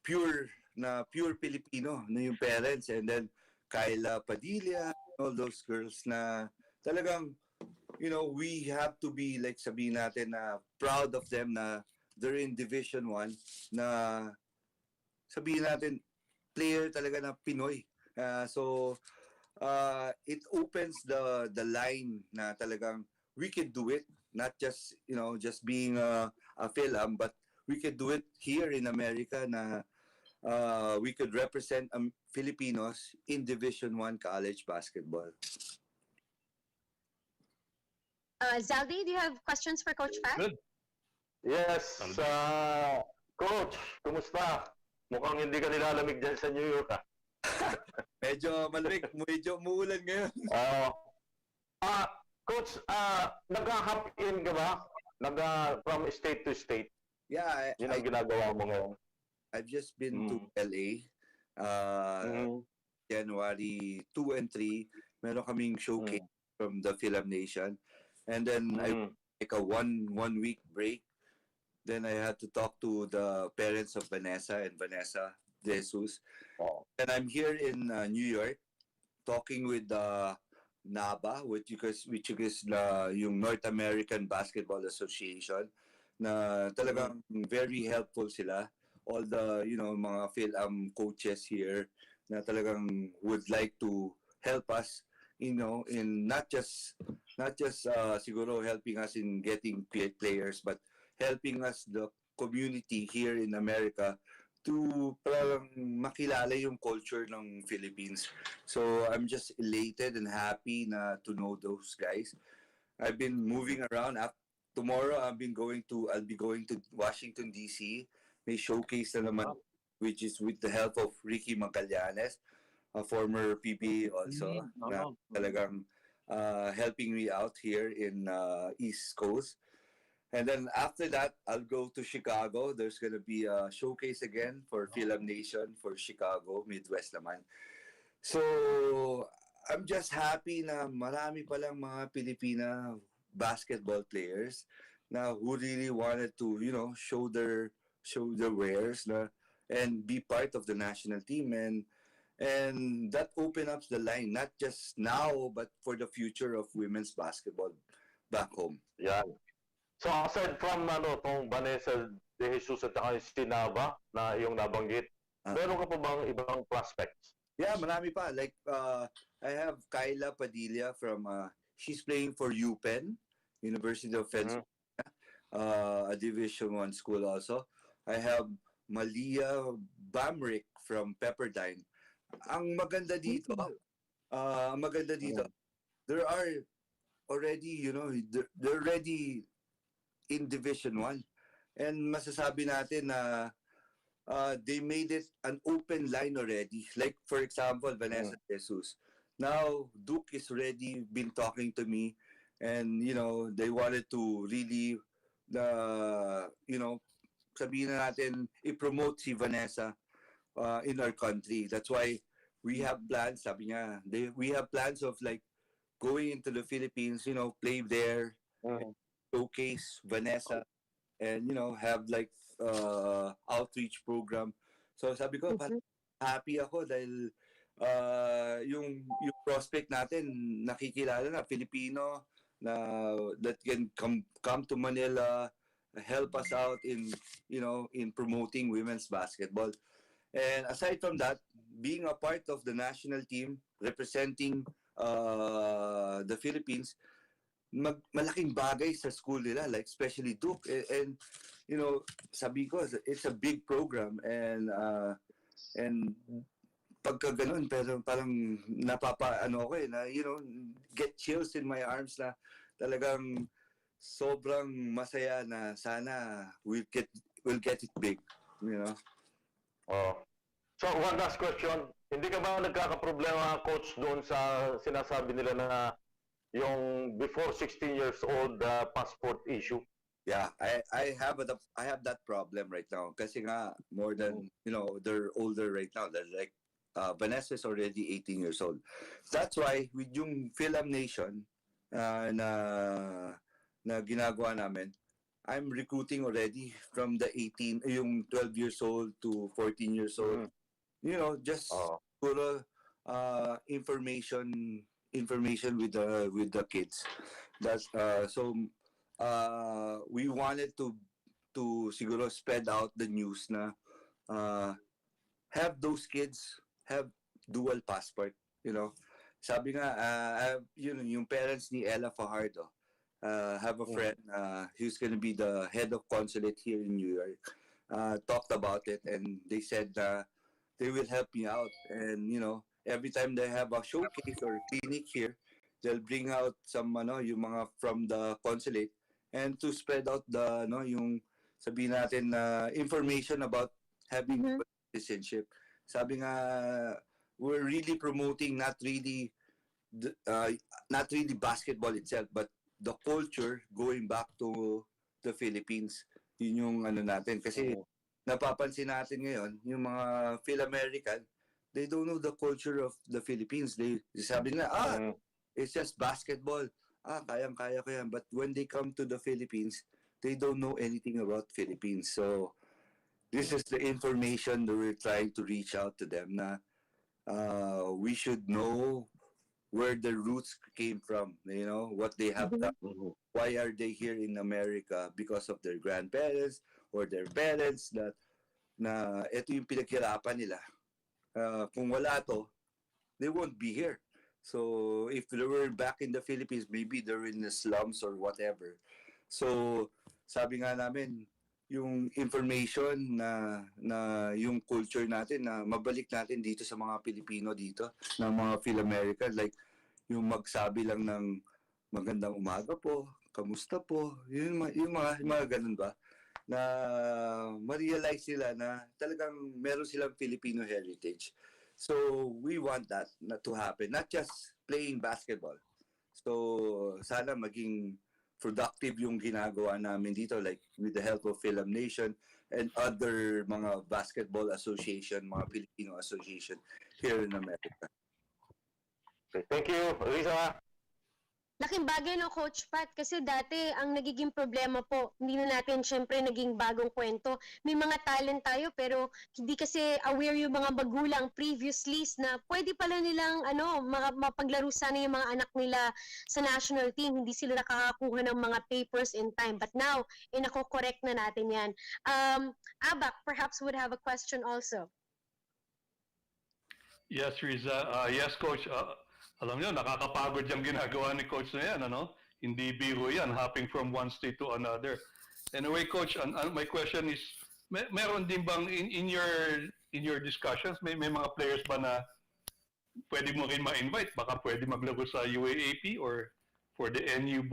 pure Filipino na yung parents, and then Kyla Padilla, all those girls na talagang, we have to be like sabihin natin na proud of them na they're in Division 1, na sabihin natin player talaga na Pinoy. So it opens the line na talagang we can do it, not just just being a Fil-Am, but we could do it here in America na we could represent Filipinos in Division 1 college basketball. Zaldi, do you have questions for Coach Pat? Good. Yes, Coach, kumusta? Mukhang hindi ka nilalamig dyan sa New York, ah. Medyo malamig, medyo muulan ngayon. Coach, nag-hop in ka ba? From state to state? Yeah, Yun ang ginagawa mo ngayon. I've just been to LA. January 2 and 3, meron kaming showcase from the Fil-Am Nation. And then I take a one week break. Then I had to talk to the parents of Vanessa and Vanessa De Jesus. And I'm here in New York talking with NABA, which is yung North American Basketball Association, na talagang very helpful sila. All the mga Fil-Am coaches here na talagang would like to help us, in not just siguro helping us in getting players, but helping us the community here in America to parang makilala yung culture ng Philippines. So I'm just elated and happy to know those guys. I've been moving around. Tomorrow I'll be going to Washington DC. May showcase na naman, which is with the help of Ricky Magallanes, a former PBA also, na talagang helping me out here in East Coast. And then after that, I'll go to Chicago. There's going to be a showcase again for Fil-Am Nation for Chicago, Midwest naman. So I'm just happy na marami palang mga Pilipina basketball players na who really wanted to, show their wares and be part of the national team, and that opens up the line, not just now but for the future of women's basketball back home. Yeah. So aside from tong Vanessa De Jesus at saka Sina na yung nabanggit, meron ka pa bang ibang prospects? Yeah, marami pa. Like I have Kyla Padilla from she's playing for UPenn, University of Pennsylvania, a Division 1 school also. I have Malia Bamrick from Pepperdine. Ang maganda dito, there are already, they're already in Division 1. And masasabi natin na they made it an open line already. Like, for example, Vanessa De Jesus. now Duke is already been talking to me, and they wanted to really sabihin na natin i-promote si Vanessa in our country. That's why we have plans, sabi niya, we have plans of like going into the Philippines, play there, showcase Vanessa, and have like outreach program. So sabi ko, happy ako dahil yung prospect natin nakikilala na Filipino na that can come to Manila, help us out in in promoting women's basketball. And aside from that, being a part of the national team representing the Philippines, malaking bagay sa school nila, like especially Duke. And sabi ko, it's a big program, and pagka ganun, pero parang ako na, get chills in my arms na talagang sobrang masaya na sana we'll get it big, Oh. So, one last question. Hindi ka ba nagkakaproblema, Coach, doon sa sinasabi nila na yung before 16 years old passport issue? Yeah, I have that problem right now kasi nga more than they're older right now. They're like Vanessa is already 18 years old. That's why with yung Fil-Am Nation na ginagawa namin, I'm recruiting already from the 18, yung 12 years old to 14 years old. Just puro information with the kids. That's so we wanted to siguro spread out the news na have those kids have dual passport, Sabi nga yung parents ni Ella Fajardo have a friend who's going to be the head of consulate here in New York, talked about it, and they said they will help me out. And every time they have a showcase or clinic here, they'll bring out some yung mga from the consulate, and to spread out the yung sabihin natin information about having citizenship. Sabi nga, we're really promoting not really basketball itself, but the culture going back to the Philippines. Yun yung natin. Kasi napapansin natin ngayon, yung mga Phil-American, they don't know the culture of the Philippines. They sabi nila, it's just basketball. Kayang-kaya ko yan. But when they come to the Philippines, they don't know anything about Philippines. So, this is the information that we're trying to reach out to them na we should know where the roots came from, what they have done. Why are they here in America? Because of their grandparents or their parents na ito yung pinaghirapan nila. Kung wala to, they won't be here. So if they were back in the Philippines, maybe they're in the slums or whatever. So sabi nga namin, yung information na yung culture natin na mabalik natin dito sa mga Pilipino dito, ng mga Phil-American, like yung magsabi lang ng magandang umaga po, kamusta po, yung mga ganun ba, na ma-realize sila na talagang meron silang Filipino heritage. So we want that to happen, not just playing basketball. So sana maging productive yung ginagawa namin dito, like with the help of Fil-Am Nation and other mga basketball association, mga Filipino association here in America. Okay, thank you, Risa. Laking bagay no, Coach Pat, kasi dati ang nagiging problema po, hindi na natin syempre naging bagong kwento. May mga talent tayo pero hindi kasi aware yung mga magulang previously na pwede pala nilang mapaglaro sana yung mga anak nila sa national team. Hindi sila nakakakuha ng mga papers in time. But now, inako-correct na natin yan. Abak perhaps would have a question also. Yes, Riza. Yes, Coach. Alam niyo, nakakapagod yung ginagawa ni Coach na yan, Hindi biro yan, hopping from one state to another. Anyway, Coach, my question is, meron din bang in your discussions, may mga players ba na pwede mo rin ma-invite? Baka pwede maglaro sa UAAP or for the NU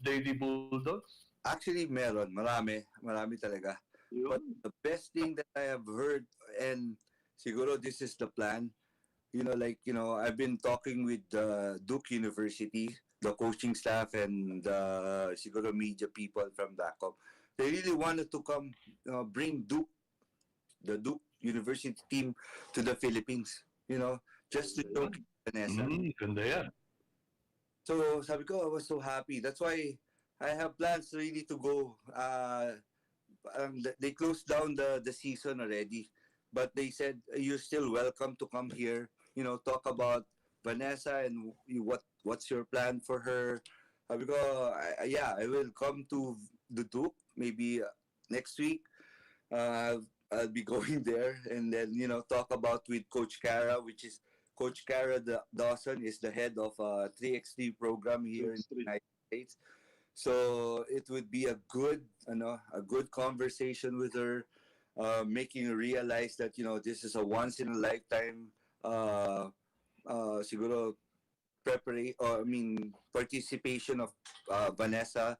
Lady Bulldogs? Actually, meron. Marami talaga. But the best thing that I have heard, and siguro this is the plan, I've been talking with Duke University, the coaching staff, and siguro media people from back home. They really wanted to come bring the Duke University team to the Philippines, just to show Vanessa. Ganda yan. So sabi ko, I was so happy. That's why I have plans really to go. They closed down the season already, but they said you're still welcome to come here. Talk about Vanessa and what's your plan for her. Sabi ko, I will come to the Duke maybe next week. I'll be going there and then talk about with Coach Cara, which is Coach Cara Dawson is the head of 3x3 program here in the United States. So it would be a good conversation with her, making her realize that this is a once in a lifetime siguro participation of Vanessa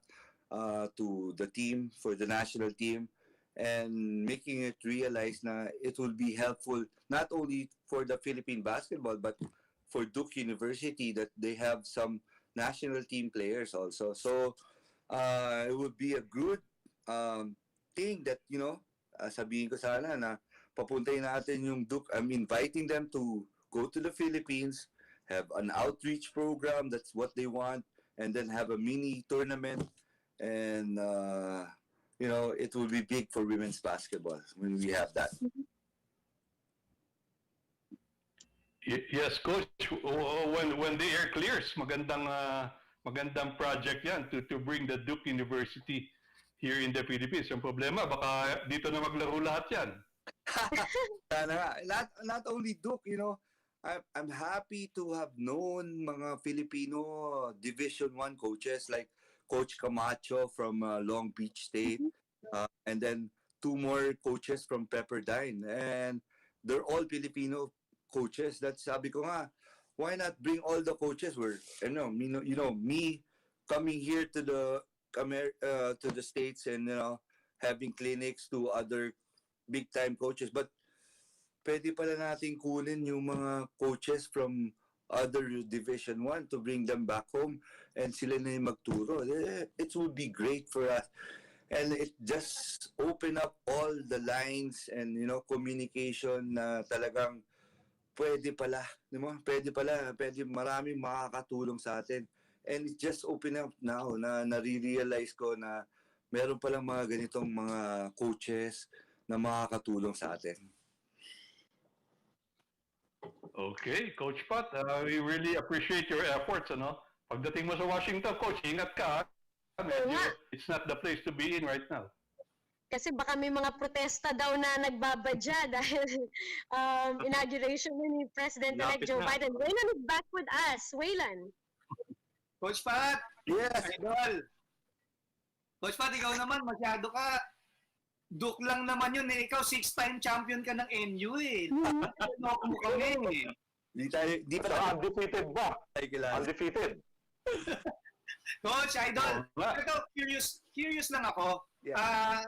to the team, for the national team, and making it realize na it will be helpful not only for the Philippine basketball but for Duke University, that they have some national team players also. So it would be a good thing that sabihin ko sana na papuntahin natin yung Duke. I'm inviting them to go to the Philippines, have an outreach program, that's what they want, and then have a mini tournament. And it will be big for women's basketball when we have that. Yes, Coach. When the air clears, magandang project yan to bring the Duke University here in the Philippines. Yung problema, baka dito na maglaro lahat yan. Not only Duke, I'm happy to have known mga Filipino Division 1 coaches like Coach Camacho from Long Beach State, and then 2 more coaches from Pepperdine, and they're all Filipino coaches. That sabi ko nga, why not bring all the coaches? Me coming here to the States and having clinics to other big time coaches, but pwede pala natin kunin yung mga coaches from other Division 1 to bring them back home and sila na yung magturo. It would be great for us. And it just open up all the lines and communication na talagang pwede maraming makakatulong sa atin. And it just open up now na nare-realize ko na meron palang mga ganitong mga coaches na makakatulong sa atin. Okay, Coach Pat, we really appreciate your efforts. Pagdating mo sa Washington, Coach, ingat ka. It's not the place to be in right now. Kasi baka may mga protesta daw na nagbabadya dahil inauguration ni President-elect Joe Biden. Waylan is back with us. Waylan. Coach Pat! Yes! Idol! Coach Pat, ikaw naman, masyado ka. Duke lang naman yun eh. Ikaw, 6-time champion ka ng NU eh. Ano mo kami eh. Di pa Undefeated ba? Undefeated. Coach, Idol, ito, curious lang ako. Yeah.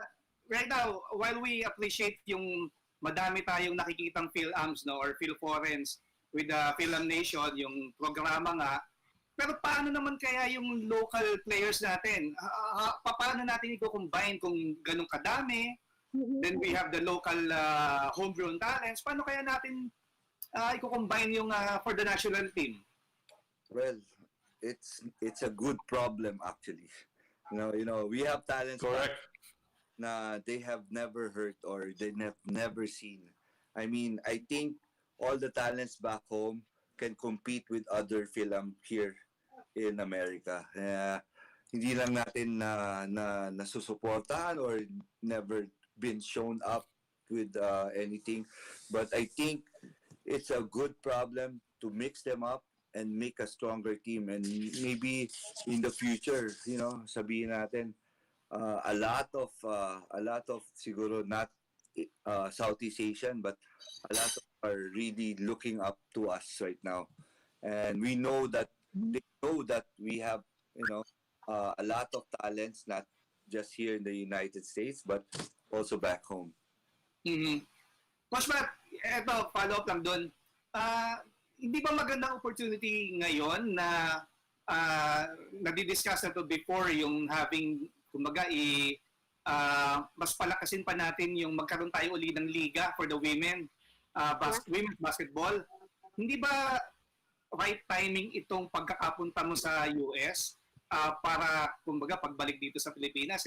Right now, while we appreciate yung madami tayong nakikitang Fil-Ams or Fil-Forens with the Fil-Am Nation, yung programa nga, pero paano naman kaya yung local players natin? Paano natin i-combine kung ganun kadami? Then we have the local homegrown talents. Paano kaya natin i-combine yung for the national team? Well, it's a good problem actually. We have talents. Correct. Na they have never heard or they have never seen. I think all the talents back home can compete with other film here in America. Hindi lang natin na nasusuportahan or never been shown up with anything. But I think it's a good problem to mix them up and make a stronger team. And maybe in the future, sabihin natin, a lot of siguro not Southeast Asian, but a lot of are really looking up to us right now, and we know that they know that we have a lot of talents, not just here in the United States but also back home. Coach Matt, eto follow up lang doon. hindi ba magandang opportunity ngayon na nadi-discuss na to before yung having, kumbaga, mas palakasin pa natin yung magkaroon tayo uli ng liga for the women's basketball. Hindi ba right timing itong pagkakapunta mo sa US para, kumbaga, pagbalik dito sa Pilipinas,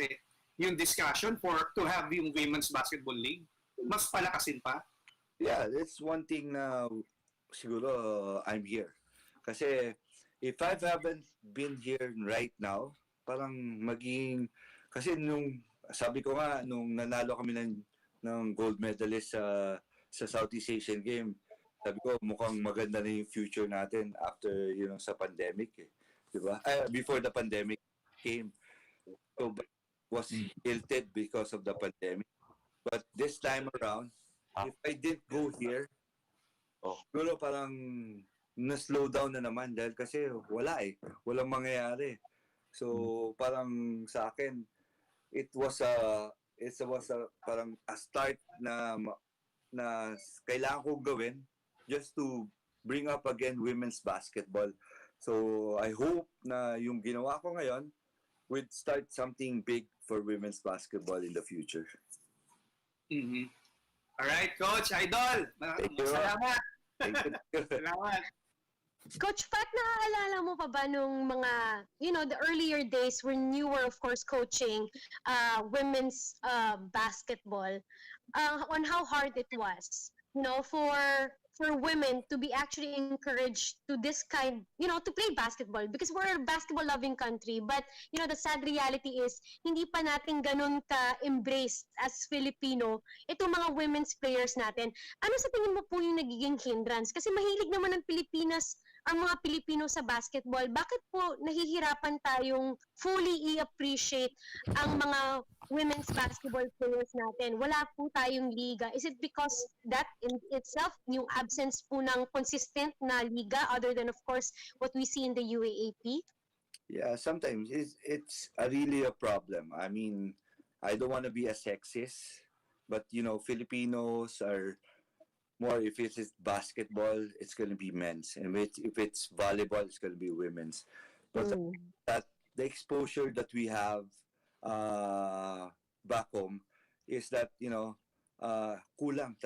yung discussion to have yung women's basketball league, mas palakasin pa? Yeah, that's one thing na siguro I'm here. Kasi if I haven't been here right now, parang maging, kasi sabi ko nga, nung nanalo kami ng gold medalist sa Southeast Asian Game, sabi ko mukhang maganda na yung future natin after sa pandemic, di ba? Before the pandemic came. So was tilted because of the pandemic. But this time around, if I didn't go here, siguro parang na-slow down na naman dahil kasi walang mangyayari. So parang sa akin, it was a parang a start na kailangan kong gawin just to bring up again women's basketball. So I hope na yung ginawa ko ngayon would start something big for women's basketball in the future. Mm-hmm. All right, Coach, Idol. Salamat. Thank you. Salamat. Coach Pat, naaalala mo pa ba nung mga, the earlier days when you were, of course, coaching women's basketball, on how hard it was, for women to be actually encouraged to this kind, to play basketball because we're a basketball-loving country. But, the sad reality is, hindi pa natin ganun ka-embrace as Filipino itong mga women's players natin. Ano sa tingin mo po yung nagiging hindrance? Kasi mahilig naman ng Pilipinas, ang mga Pilipino sa basketball. Bakit po nahihirapan tayong fully i-appreciate ang mga women's basketball players natin? Wala po tayong liga. Is it because that in itself, yung absence po ng consistent na liga other than, of course, what we see in the UAAP? Yeah, sometimes it's really a problem. I mean, I don't want to be a sexist, but Filipinos are more, if it's basketball, it's going to be men's, and if it's volleyball, it's going to be women's. But that the exposure that we have back home is that kulang.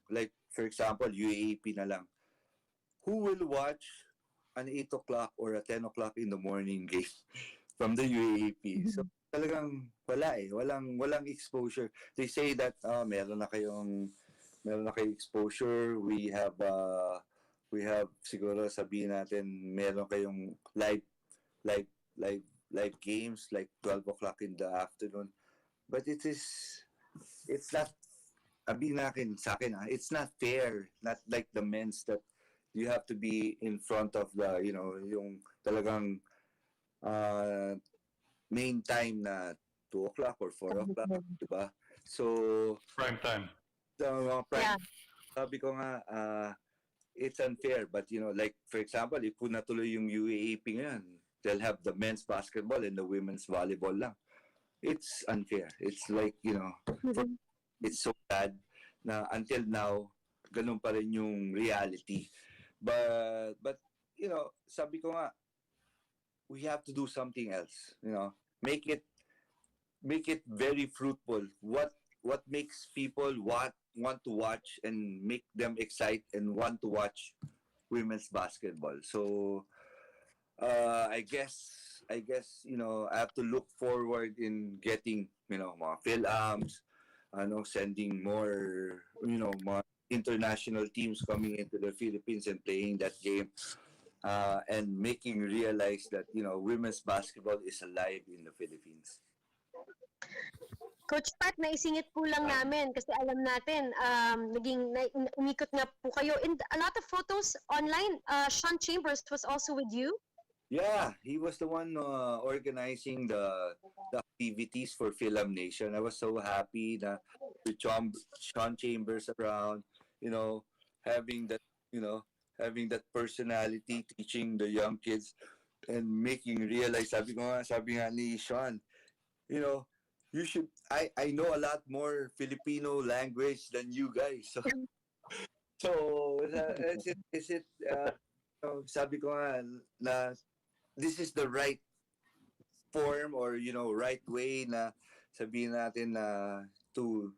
Like for example, UAAP na lang. Who will watch an 8 o'clock or a 10 o'clock in the morning game from the UAAP? So talagang walang exposure. They say that meron na kayong exposure. We have siguro sabihin natin meron kayong live games like 12 o'clock in the afternoon. But it's not, sa akin, it's not fair. Not like the men's that you have to be in front of the, yung talagang main time na 2 o'clock or 4 o'clock, diba? So, Prime time. Sabi ko nga, it's unfair. But, like, for example, if kung natuloy yung UAAP ngayon, they'll have the men's basketball and the women's volleyball lang. It's unfair. It's like, it's so bad na until now, ganun pa rin yung reality. But sabi ko nga, we have to do something else. Make it very fruitful. What makes people want to watch and make them excited and want to watch women's basketball. So I guess I have to look forward in getting mga Fil-Ams, sending more more international teams coming into the Philippines and playing that game, and making realize that women's basketball is alive in the Philippines. Coach Pat, naisingit po lang namin kasi alam natin, umikot nga po kayo. And a lot of photos online, Sean Chambers was also with you? Yeah, he was the one organizing the activities for Fil-Am Nation. I was so happy that with Sean Chambers around, having that personality, teaching the young kids and making realize, sabi nga ni Sean, you should, I know a lot more Filipino language than you guys. So sabi ko nga na this is the right form or right way na sabihin natin na to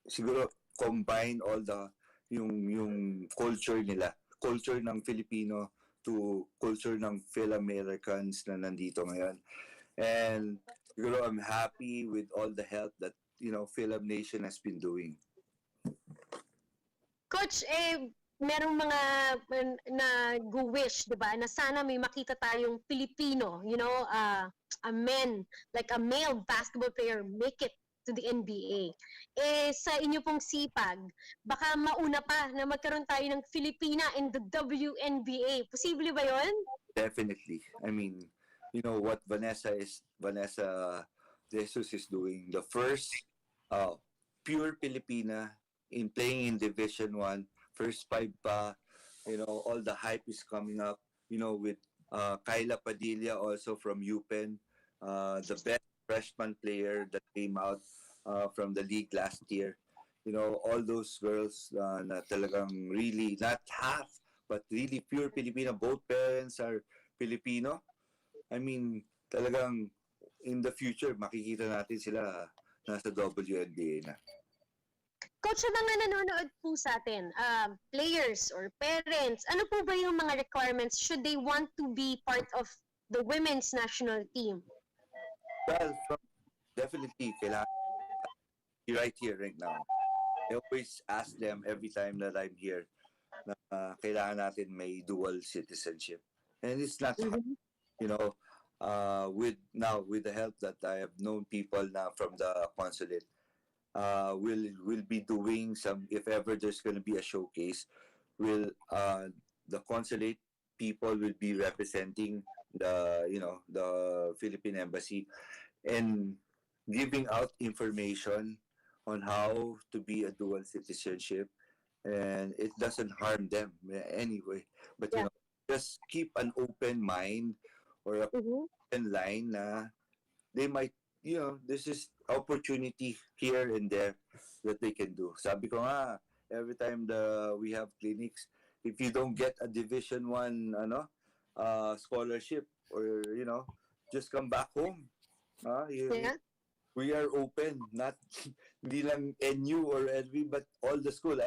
siguro combine all the yung culture nila, culture ng Filipino to culture ng Phil-Americans na nandito ngayon. And siguro I'm happy with all the help that Fil-Am Nation has been doing. Coach, merong mga nag-wish, di ba, na sana may makita tayong Pilipino, a male basketball player make it to the NBA. Sa inyo pong sipag, baka mauna pa na magkaroon tayo ng Filipina in the WNBA. Posible ba yon? Definitely. I mean, what Vanessa Jesus is doing. The first pure Filipina in playing in Division 1, first 5 pa, all the hype is coming up, with Kyla Padilla also from UPenn, the best freshman player that came out from the league last year. All those girls na talagang really, not half, but really pure Filipino. Both parents are Filipino. I mean, talagang in the future, makikita natin sila nasa WNBA na. Coach, sa mga nanonood po sa atin, players or parents, ano po ba yung mga requirements should they want to be part of the women's national team? Well, definitely, kailangan right here, right now. I always ask them every time that I'm here na kailangan natin may dual citizenship. And it's not hard, with the help that I have known people now from the consulate, we'll be doing some, if ever there's going to be a showcase, the consulate people will be representing the Philippine Embassy and giving out information on how to be a dual citizenship, and it doesn't harm them anyway. But just keep an open mind or a open line na they might, this is opportunity here and there that they can do. Sabi ko nga, every time we have clinics, if you don't get a Division 1 scholarship or just come back home. We are open, not hindi lang NU or LV, but all the school.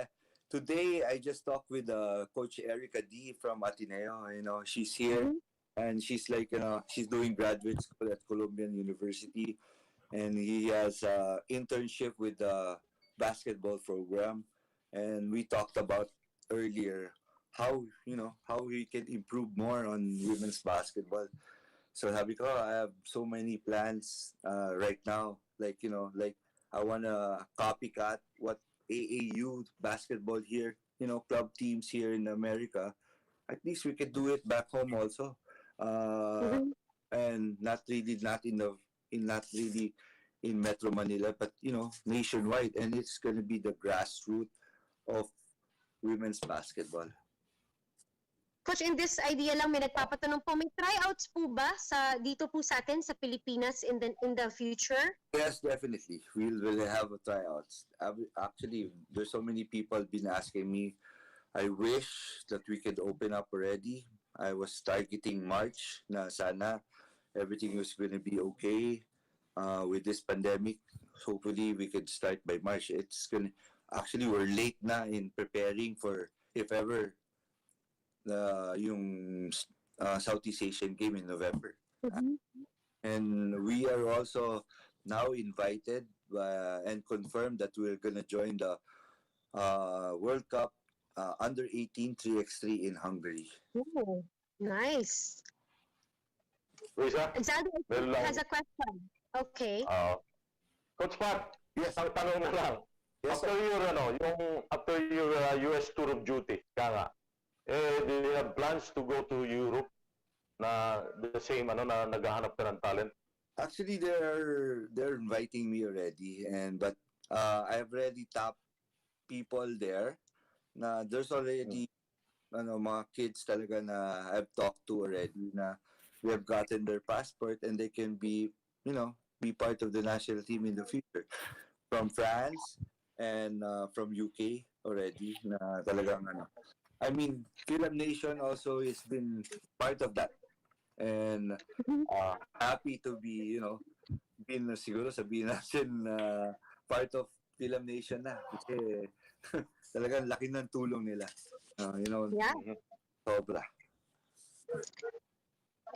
Today, I just talked with Coach Erica D from Ateneo. She's here, and she's like, she's doing graduate school at Columbian University, and he has internship with the basketball program. And we talked about earlier how we can improve more on women's basketball. So sabi ko, I have so many plans right now. Like I wanna copycat what AAU basketball here, club teams here in America. At least we could do it back home also, and not really in Metro Manila, but nationwide. And it's gonna be the grassroots of women's basketball. Coach, in this idea lang, may nagpapatanong po, may tryouts po ba dito po sa atin sa Pilipinas in the future? Yes, definitely. We'll have a tryouts. Actually, there's so many people been asking me. I wish that we could open up already. I was targeting March na sana everything was going to be okay with this pandemic. Hopefully, we could start by March. Actually, we're late na in preparing for, if ever, yung Southeast Asian game in November. And we are also now invited and confirmed that we're going to join the World Cup under 18 3x3 in Hungary. Oh, nice. Luisa, Xander meron lang. has a question. Okay. Coach Pat, Yes. ang tanong na lang. Yes, After your US tour of duty, do you have plans to go to Europe na the same na naghahanap ka ng talent? Actually, they're inviting me already, but I've already tapped people there. Na there's already mga kids talaga na I've talked to already na we have gotten their passport and they can be part of the national team in the future. From France, and from UK already na talagang ano. I mean, Fil-Am Nation also has been part of that. And happy to be, been siguro sabihin natin part of Fil-Am Nation na. Kasi talagang laki ng tulong nila. Yeah. Sobra.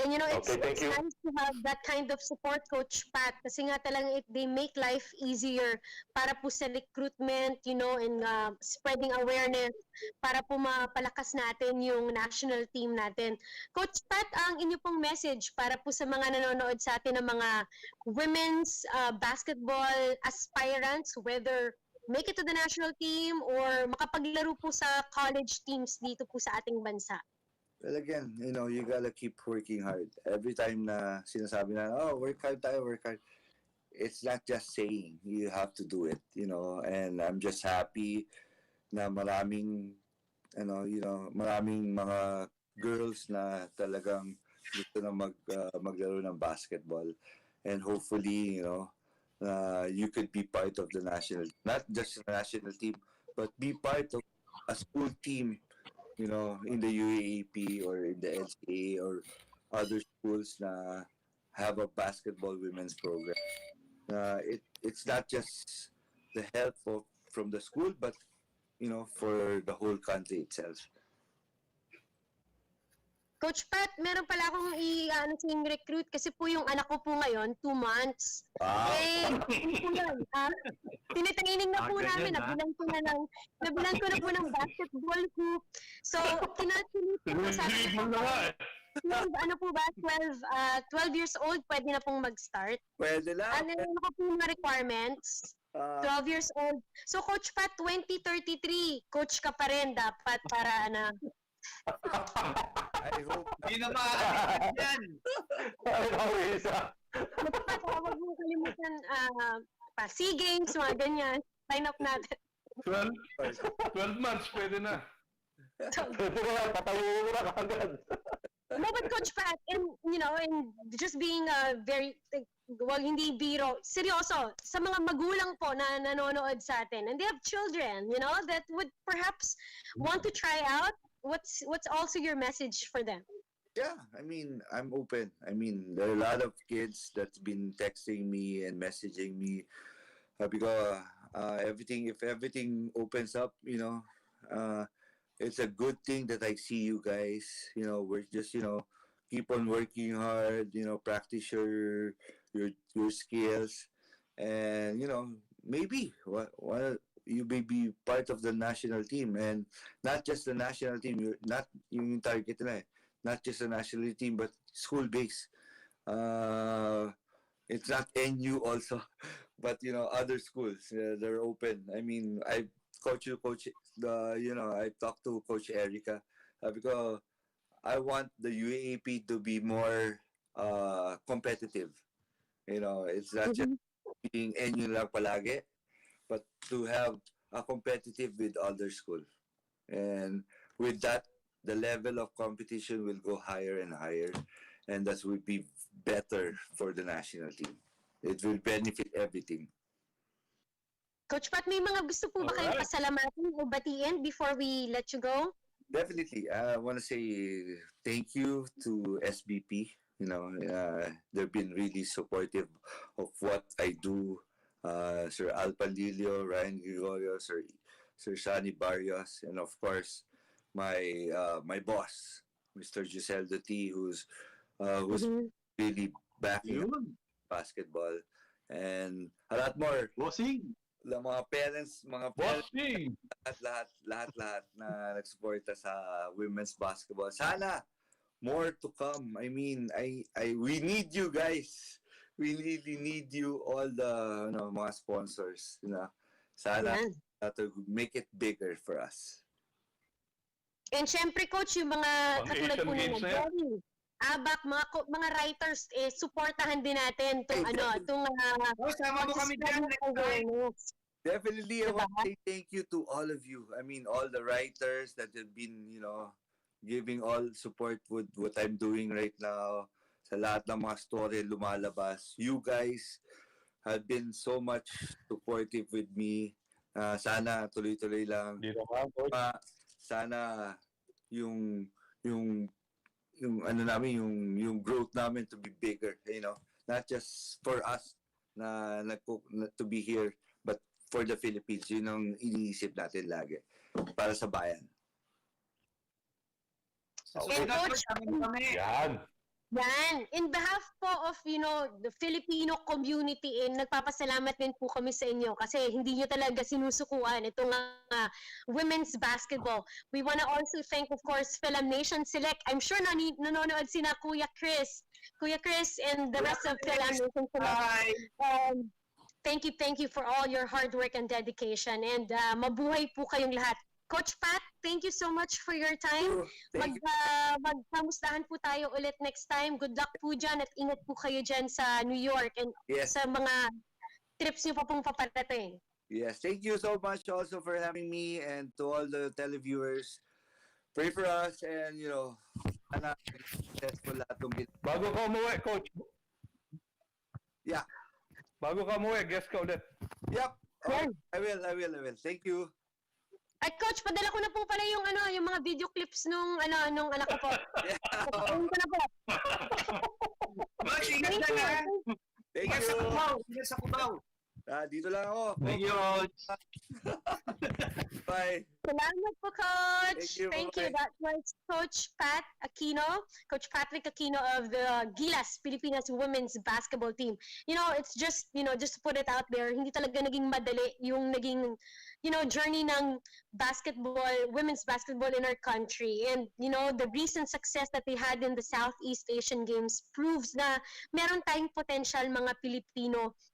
And it's, Okay, thank it's you. nice to have that kind of support, Coach Pat, kasi nga talagang they make life easier para po sa recruitment, and spreading awareness para po mapalakas natin yung national team natin. Coach Pat, ang inyo pong message para po sa mga nanonood sa atin ng mga women's basketball aspirants, whether make it to the national team or makapaglaro po sa college teams dito po sa ating bansa. Well, again, you gotta keep working hard. Every time na sinasabi na, work hard tayo, work hard. It's not just saying. You have to do it, And I'm just happy na maraming mga girls na talagang gusto na maglaro ng basketball. And hopefully, you could be part of the national, not just the national team, but be part of a school team, in the UAAP or in the LCA or other schools na have a basketball women's program. It's not just the help from the school, but for the whole country itself. Coach Pat, meron pala akong recruit kasi po yung anak ko po ngayon, 2 months. Wow. Ano po yan, tinitraining na po namin, nabilan ko na po ng basketball hoop. So, kinatulit ko sabi ko, 12 years old, pwede na pong mag-start. Pwede lang. Ano po yung mga requirements? 12 years old. So, Coach Pat, 2033, coach ka pa rin dapat para I hope. Hindi na maaari yan. Huwag mong kalimutan SEA Games, mga ganyan. Sign up natin. 12 months, pwede na. Pwede na, patayin mo na kagad. No, but Coach Pat, and just being very, hindi biro, seryoso, sa mga magulang po na nanonood sa atin, and they have children, that would perhaps want to try out, what's also your message for them? Yeah, I mean, I'm open. I mean, there are a lot of kids that's been texting me and messaging me because if everything opens up, it's a good thing that I see you guys. We're just, keep on working hard. Practice your skills, and maybe what you may be part of the national team, and not just the national team. You're not yung target na not just the national team, but school based. It's not NU also, but other schools they're open. I mean, I talked to Coach Erica because I want the UAAP to be more competitive. It's not just being NU lang palagi, but to have a competitive with other schools. And with that, the level of competition will go higher and higher, and that will be better for the national team. It will benefit everything. Coach Pat, may mga gusto po ba kayong pasalamatin o batiin before we let you go? Definitely. I want to say thank you to SBP. They've been really supportive of what I do. Sir Al Pandilio, Ryan Gregorio, Sir Shani Barrios, and of course my boss, Mr. Giseldo T, who's really backing basketball, and a lot more. Bossing. Mga parents lahat na nagsuporta sa women's basketball. Sana more to come. I mean, we need you guys. We really need you, all the mga sponsors. Sana to make it bigger for us. And syempre, Coach, yung mga katulad po Asian nila, Games na yan. Jerry, Abak, mga writers, supportahan din natin itong Sama mo kami dyan next time. awareness. Definitely, I want to say thank you to all of you. I mean, all the writers that have been, giving all support with what I'm doing right now. Sa lahat ng mga story lumalabas. You guys have been so much supportive with me. Sana tuloy-tuloy lang. Dito ka, coach. Sana yung yung ano namin yung growth namin to be bigger, not just for us to be here, but for the Philippines. Yun ang iniisip natin lagi para sa bayan. Sa Okay, susunod, Coach. kami. Yan. Yan. In behalf po of, the Filipino community, nagpapasalamat din po kami sa inyo kasi hindi nyo talaga sinusukuan itong women's basketball. We wanna also thank, of course, Fil-Am Nation Select. I'm sure nanonood sina Kuya Chris, and the rest of Fil-Am Nation Select. Bye! Thank you for all your hard work and dedication. And mabuhay po kayong lahat. Coach Pat, thank you so much for your time. Magkamustahan po tayo ulit next time. Good luck po dyan at ingat po kayo dyan sa New York and sa mga trips niyo pa pong paparating. Yes, thank you so much also for having me, and to all the televiewers. Pray for us, and sana successful lahat ng Bago ka umuwi, coach. Yeah. Bago ka umuwi, guess ka ulit. Yep. Okay. I will. Thank you. Ay, Coach, padala ko na po pala yung mga video clips nung anak ko po. Ayun ko na po. Coach, ingat Thank na you. lang. Ingat sa Cubao. Ingat sa Cubao. Dito lang ako. Thank you, Coach. Bye. Salamat po, Coach. Thank you. That was Coach Pat Aquino, Coach Patrick Aquino of the Gilas, Pilipinas women's basketball team. It's just, just to put it out there, hindi talaga naging madali yung naging, journey ng women's basketball in our country. And, the recent success that they had in the Southeast Asian Games proves na meron tayong potential mga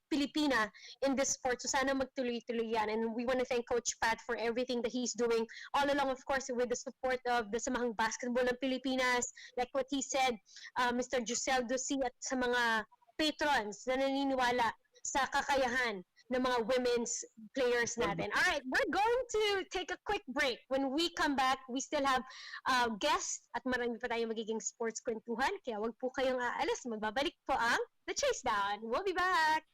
Pilipina in this sport. So sana magtuloy-tuloy yan. And we want to thank Coach Pat for everything that he's doing all along, of course, with the support of the Samahang Basketball ng Pilipinas, like what he said, Mr. Jusel Dosi, at sa mga patrons na naniniwala sa kakayahan ng mga women's players natin. All right, we're going to take a quick break. When we come back, we still have guests at marami pa tayong magiging sports kwentuhan. Kaya wag po kayong aalis. Magbabalik po ang The Chasedown. We'll be back.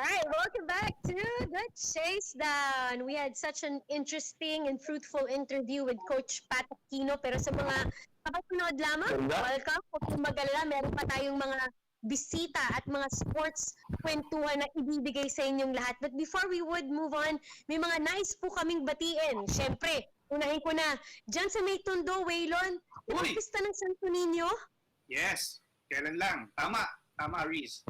right, welcome back to the Chasedown. We had such an interesting and fruitful interview with Coach Pat Aquino. Pero sa mga kapapanood lamang, welcome. Huwag kayong mag-alala, meron pa tayong mga bisita at mga sports kwentuhan na ibibigay sa inyong lahat. But before we would move on, may mga nice po kaming batiin. Siyempre, unahin ko na, dyan sa may Tondo, Waylon, Uy! pista ng Santo Niño. Yes, kailan lang. Tama, Aris.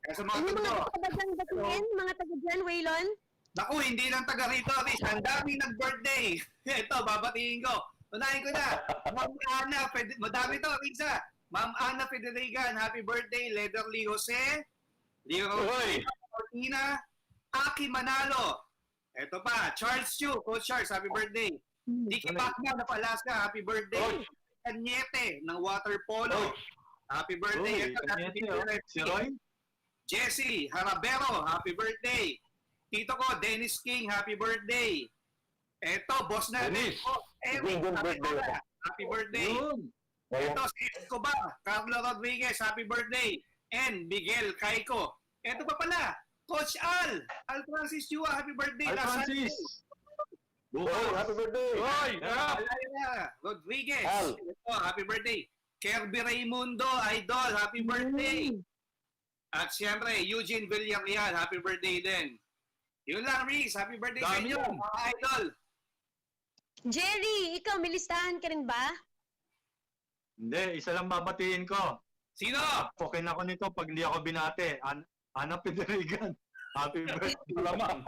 Kaya sa mga Ano mga tundo, taga-dyan batiin, mga taga-dyan, Waylon? naku, hindi lang taga rito, Aris. Ang daming nag-birthday. Ito, babatiin ko. Unahin ko na. Ma'am Ana, madami to, Risa. Ma'am Ana Federigan, happy birthday. Lederly Jose. Leo Cortina. Aki Manalo. Ito pa, Charles Chu. Coach Charles, happy birthday. Diki Pacman of Alaska, happy birthday. Kanyete ng water polo. Happy birthday. Ito, happy birthday. Si Roy? Jessie Harabero, happy birthday. Tito ko, Dennis King, happy birthday. Eto, boss natin. Dennis, Eric, good birthday. happy birthday. Yun. Ito, si Escobar, Carlo Rodriguez, happy birthday. And Miguel Caico. Ito pa pala, Coach Al Francis Chua, happy birthday. Al Francis. Happy birthday! Hoy! Alaya Rodriguez. Al. Ito, happy birthday. Kirby Raimundo, Idol, happy birthday. At siyempre, Eugene Villarreal, happy birthday din. Yun lang, Reese. Happy birthday sa Dami inyo, yan. mga idol. Jerry, ikaw, may listahan ka rin ba? Hindi, isa lang babatiin ko. Sino? Okay na ako nito pag hindi ako binate. Ana Federigan. Happy birthday. Lamang.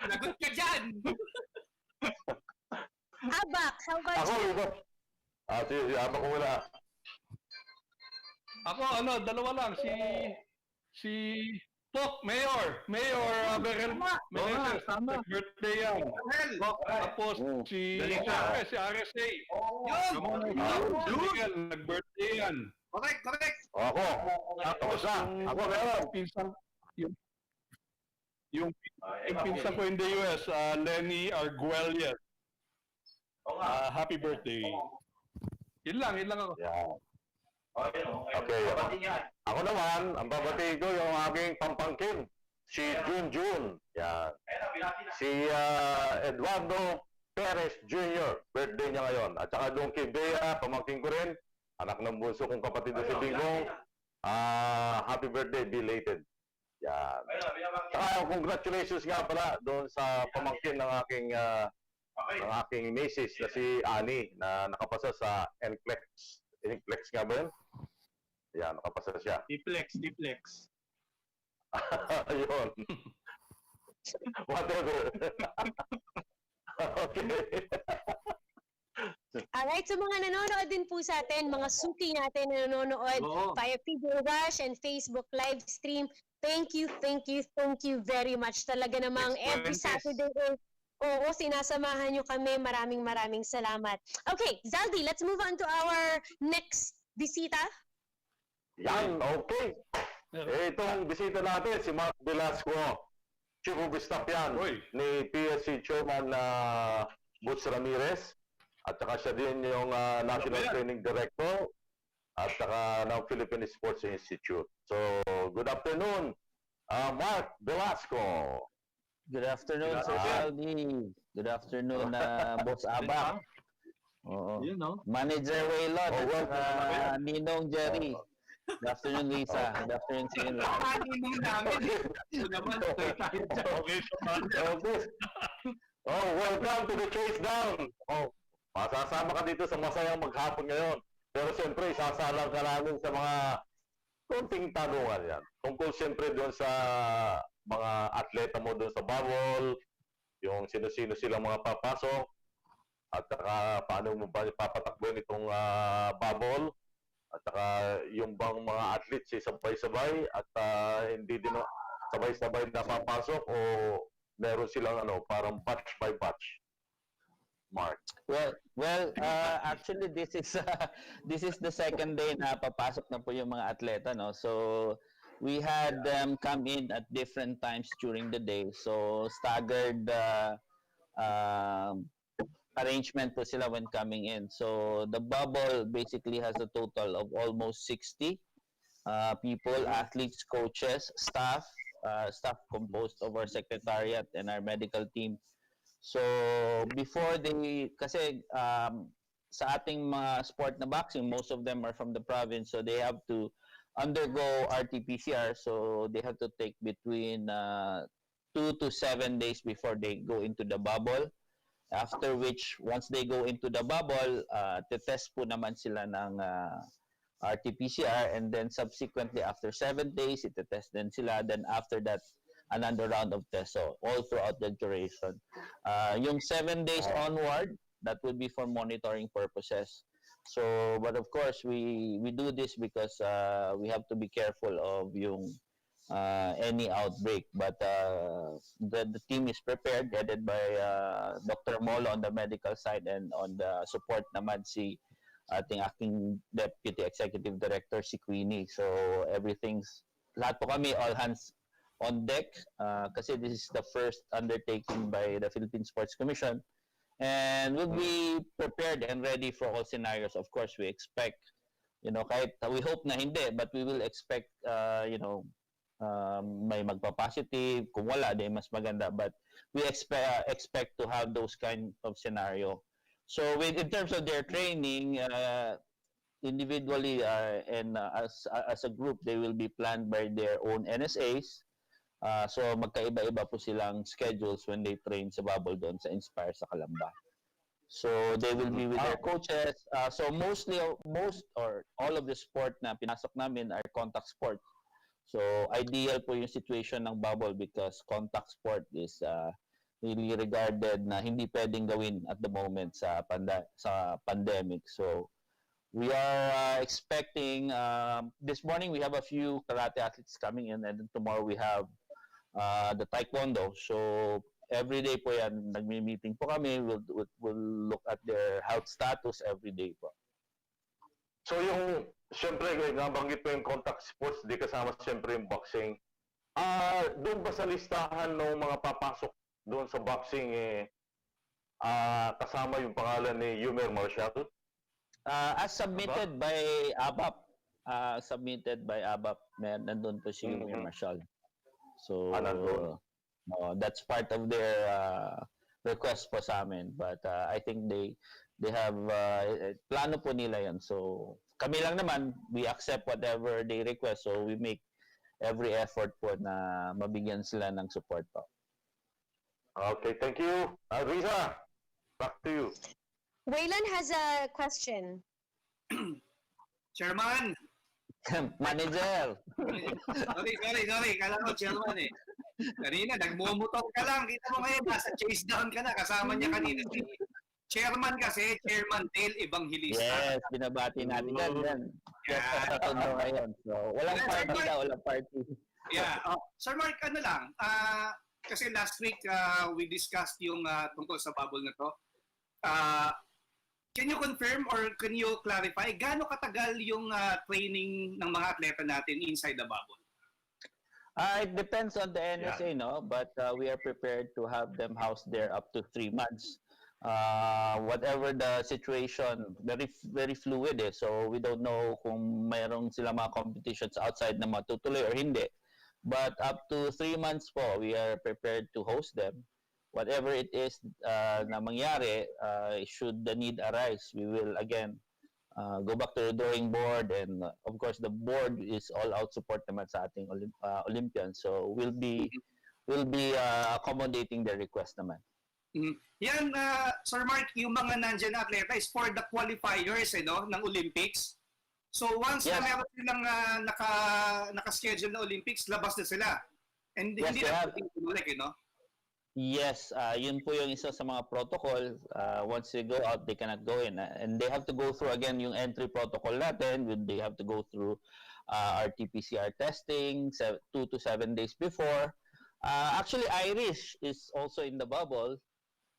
Lagot ka dyan. Abak, how about Ako, you? ito. Sige, habang ko muna. Ako, dalawa lang. Si Pok, Mayor Berel Meneses. tama. Birthday yan. Well, Tapos si RSA. yun. Miguel, nag-birthday yan. Correct. Ako. Tapos na. Ako meron. Pinsan, yung pinsan ko in the US, Lenny Arguelles. Happy birthday. Yun lang ako. Yeah. Okay. Ako naman, ang babatiin ko yung aking pampangkin. Si Jun. Yan. Si Eduardo Perez Jr. Birthday niya ngayon. At saka doon kay Bea, pamangkin ko rin. Anak ng bunso kong kapatid na si Bingong. Happy birthday, belated. Yan. Saka congratulations nga pala doon sa pamangkin ng aking misis na si Annie na nakapasa sa NCLEX. NCLEX nga ba yun? Yan, nakapasa siya. Diplex. Ayun. Whatever. Okay. Alright, so mga nanonood din po sa atin, mga suki natin na nanonood Oo. via PBA Rush and Facebook live stream. Thank you very much. Talaga namang every Saturday, sinasamahan nyo kami. Maraming salamat. Okay, Zaldi, let's move on to our next bisita. Yan, okay. Itong bisita natin, si Marc Velasco. Chief of Staff yan Uy. ni PSC Chairman Butch Ramirez. At saka siya din yung National Training Director at saka ng Philippine Sports Institute. So, good afternoon, Marc Velasco. Good afternoon, Sir Aldi. Good afternoon, Boss Abak. Oo. Yun, no? Manager Waylon at well, saka Ninong Jerry. Good afternoon, Lisa. Good afternoon, Sino. Paninong namin. Ito naman. Okay. Oh, welcome to the Chasedown. Oh, masasama ka dito sa masayang maghapon ngayon. Pero siyempre, isasalang ka namin sa mga konting tanungan yan. Tungkol siyempre doon sa mga atleta mo doon sa bubble, yung sino-sino silang mga papasok, at saka paano mo ba papatakbuhin itong bubble, at saka yung bang mga athletes sabay-sabay at hindi din sabay-sabay na papasok o meron silang parang batch by batch. Mark. Well, actually this is the second day na papasok na po yung mga atleta, no. So we had them come in at different times during the day. So staggered arrangement po sila when coming in. So the bubble basically has a total of almost 60 people, athletes, coaches, staff composed of our secretariat and our medical team. So before kasi sa ating mga sport na boxing, most of them are from the province, so they have to undergo RT-PCR, so they have to take between 2 to 7 days before they go into the bubble. After which, once they go into the bubble, test po naman sila ng RT-PCR, and then subsequently after 7 days, itetest din sila. Then after that, another round of tests. So all throughout the duration. Yung 7 days onward, that would be for monitoring purposes. So, but of course, we do this because we have to be careful of yung any outbreak. But the team is prepared, headed by Dr. Molo on the medical side, and on the support naman si acting Deputy Executive Director si Queenie. So lahat po kami, all hands on deck, kasi this is the first undertaking by the Philippine Sports Commission. And we'll be prepared and ready for all scenarios. Of course, we expect, kahit we hope na hindi, but we will expect, may magpa-positive. Kung wala, di mas maganda. But we expect to have those kind of scenario. So in terms of their training, individually and as a group, they will be planned by their own NSAs. So magkaiba-iba po silang schedules when they train sa bubble doon sa Inspire sa Calamba. So they will be with their coaches. So most or all of the sport na pinasok namin are contact sport. So ideal po yung situation ng bubble because contact sport is really regarded na hindi pwedeng gawin at the moment sa pandemic. So we are expecting this morning we have a few karate athletes coming in, and then tomorrow we have the taekwondo. So every day po yan, nagmi-meeting po kami. We'll look at their health status every day po. So siyempre, nabanggit mo yung contact sports, di kasama siyempre yung boxing. Doon ba sa listahan ng mga papasok doon sa boxing, kasama yung pangalan ni Yumer Marshall? As submitted by ABAP, nandun po si Yumer Marshall. So, that's part of their request po sa amin. But I think they have, plano po nila yan. So, kami lang naman, we accept whatever they request. So, we make every effort po na mabigyan sila ng support po. Okay, thank you. Risa, back to you. Waylan has a question. Chairman! Manager! Sorry. Kala ko chairman eh. Kanina, nagmumotor ka lang. Kita mo ngayon, nasa Chasedown ka na. Kasama niya kanina si Chairman kasi, Chairman Dale Evangelista. Yes, binabati natin yan. Tatundo ngayon. So, walang party. Yeah. Sir Mark, kasi last week we discussed yung tungkol sa bubble na to. Can you confirm or can you clarify gaano katagal yung training ng mga atleta natin inside the bubble? It depends on the NSA, no? But we are prepared to have them housed there up to 3 months. Whatever the situation, very very fluid eh. So we don't know kung mayroong sila mga competitions outside na matutuloy or hindi. But up to 3 months po, we are prepared to host them. Whatever it is na mangyari, should the need arise, we will again go back to the drawing board, and of course the board is all out support naman sa ating Olympians. So we'll be accommodating their request naman. Yan, Sir Mark, yung mga nandiyan na atleta is for the qualifiers ng Olympics. So once na meron silang naka-schedule na Olympics, labas na sila. And hindi na bumalik, Yes, yun po yung isa sa mga protocol. Once they go out, they cannot go in. And they have to go through again yung entry protocol natin. They have to go through RT-PCR testing 2 to 7 days before. Actually, Irish is also in the bubble.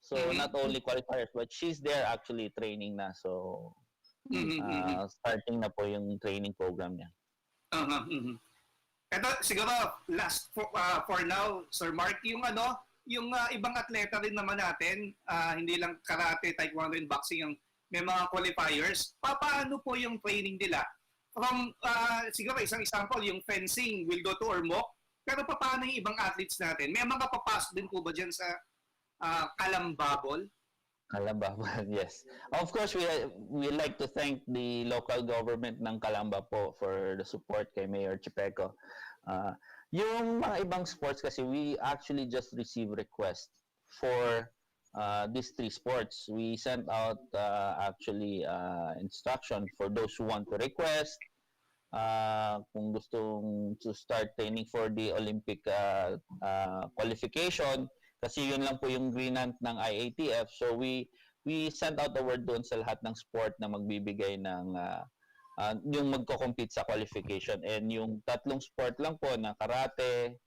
So not only qualifiers, but she's there actually training na. So starting na po yung training program niya. Ito, siguro, last for now, Sir Mark, yung ibang atleta rin naman natin, hindi lang karate, taekwondo, and boxing, yung may mga qualifiers, paano po yung training nila? from, siguro isang example, yung fencing will go to Ormoc. Pero paano yung ibang athletes natin? May mga papasok din po ba dyan sa kalambabol? Kalamba, yes. Of course, we like to thank the local government ng Calamba po for the support kay Mayor Chipeco. Yung mga ibang sports kasi, we actually just received request for these 3 sports. We sent out actually instruction for those who want to request, kung gustong to start training for the Olympic qualification. Kasi yun lang po yung grant ng IATF. So we sent out the word doon sa lahat ng sport na magbibigay ng yung magko-compete sa qualification. And yung 3 sport lang po na karate,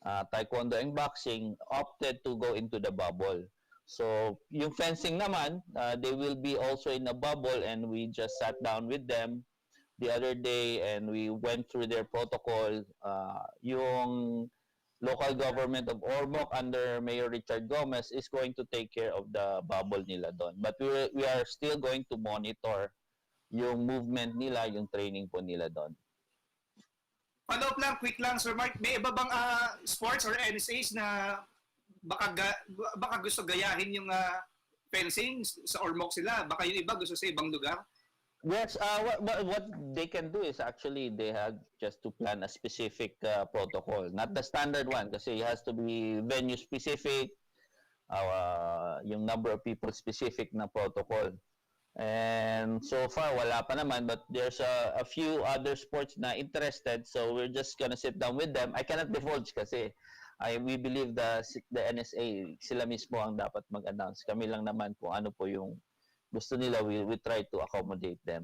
taekwondo and boxing opted to go into the bubble. So yung fencing naman, they will be also in a bubble, and we just sat down with them the other day and we went through their protocol. Yung local government of Ormoc under Mayor Richard Gomez is going to take care of the bubble nila doon. But we are still going to monitor yung movement nila, yung training po nila doon. Follow-up lang, quick lang, Sir Mark. May iba bang sports or NSAs na baka gusto gayahin yung fencing sa Ormoc sila? Baka yung iba gusto sa ibang lugar? Yes, what they can do is actually they have just to plan a specific protocol, not the standard one, kasi it has to be venue specific, yung number of people specific na protocol. And so far wala pa naman, but there's a few other sports na interested, so we're just gonna sit down with them. I cannot divulge kasi we believe the NSA sila mismo ang dapat mag-announce. Kami lang naman kung ano po yung gusto nila, we try to accommodate them.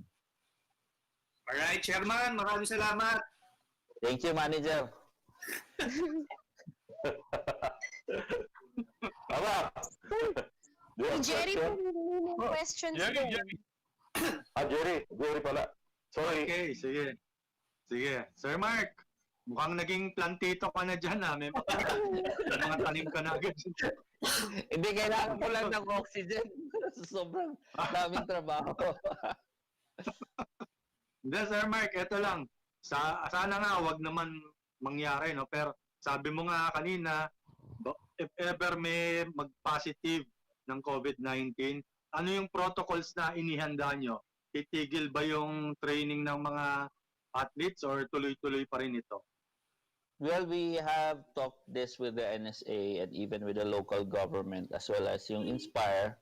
Alright, Chairman, maraming salamat. Thank you, Manager. Aba! Jerry po may questions Jerry, din. Jerry. Jerry pala. Sorry. Okay, sige. Sige. Sir Mark, mukhang naging plantito ka na dyan, ha? May mga tanim ka na agad. Hindi, kailangan ko lang ng oxygen. Sobrang daming trabaho. Hindi, Sir Mark, ito lang. Sana nga, wag naman mangyari, no? Pero sabi mo nga kanina, if ever may mag-positive ng COVID-19, ano yung protocols na inihanda nyo? Titigil ba yung training ng mga athletes or tuloy-tuloy pa rin ito? Well, we have talked this with the NSA and even with the local government as well as yung Inspire.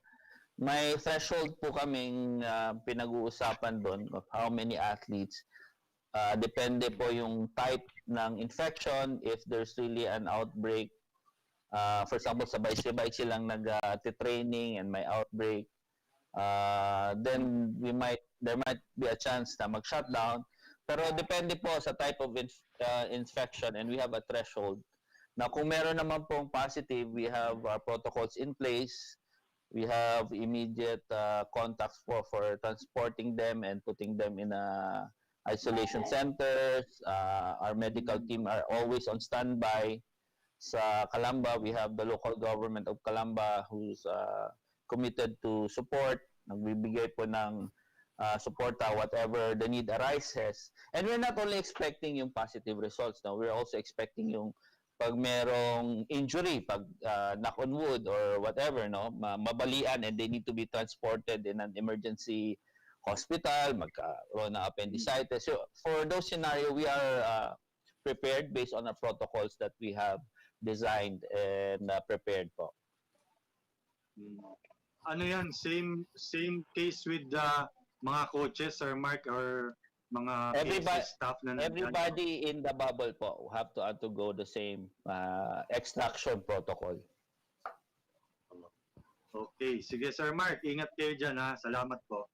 May threshold po kaming pinag-uusapan doon of how many athletes. Depende po yung type ng infection, if there's really an outbreak. For example, sabay-sabay silang nag-training and may outbreak. Then there might be a chance na mag-shutdown. Pero depende po sa type of infection, and we have a threshold. Na kung meron naman pong positive, we have our protocols in place. We have immediate contacts for transporting them and putting them in isolation centers. Our medical team are always on standby. Sa Calamba, we have the local government of Calamba who's committed to support. Nagbibigay po ng support whatever the need arises. And we're not only expecting yung positive results, no? We're also expecting yung pag merong injury, pag knock on wood or whatever, no? Mabalian and they need to be transported in an emergency hospital, magkaroon ng appendicitis. So for those scenario, we are prepared based on the protocols that we have designed and prepared po. Ano yan? Same case with the mga coaches, Sir Mark, or mga staff na everybody in the bubble po have to go the same extraction protocol. Okay, sige Sir Mark, ingat kayo dyan, ha. Salamat po.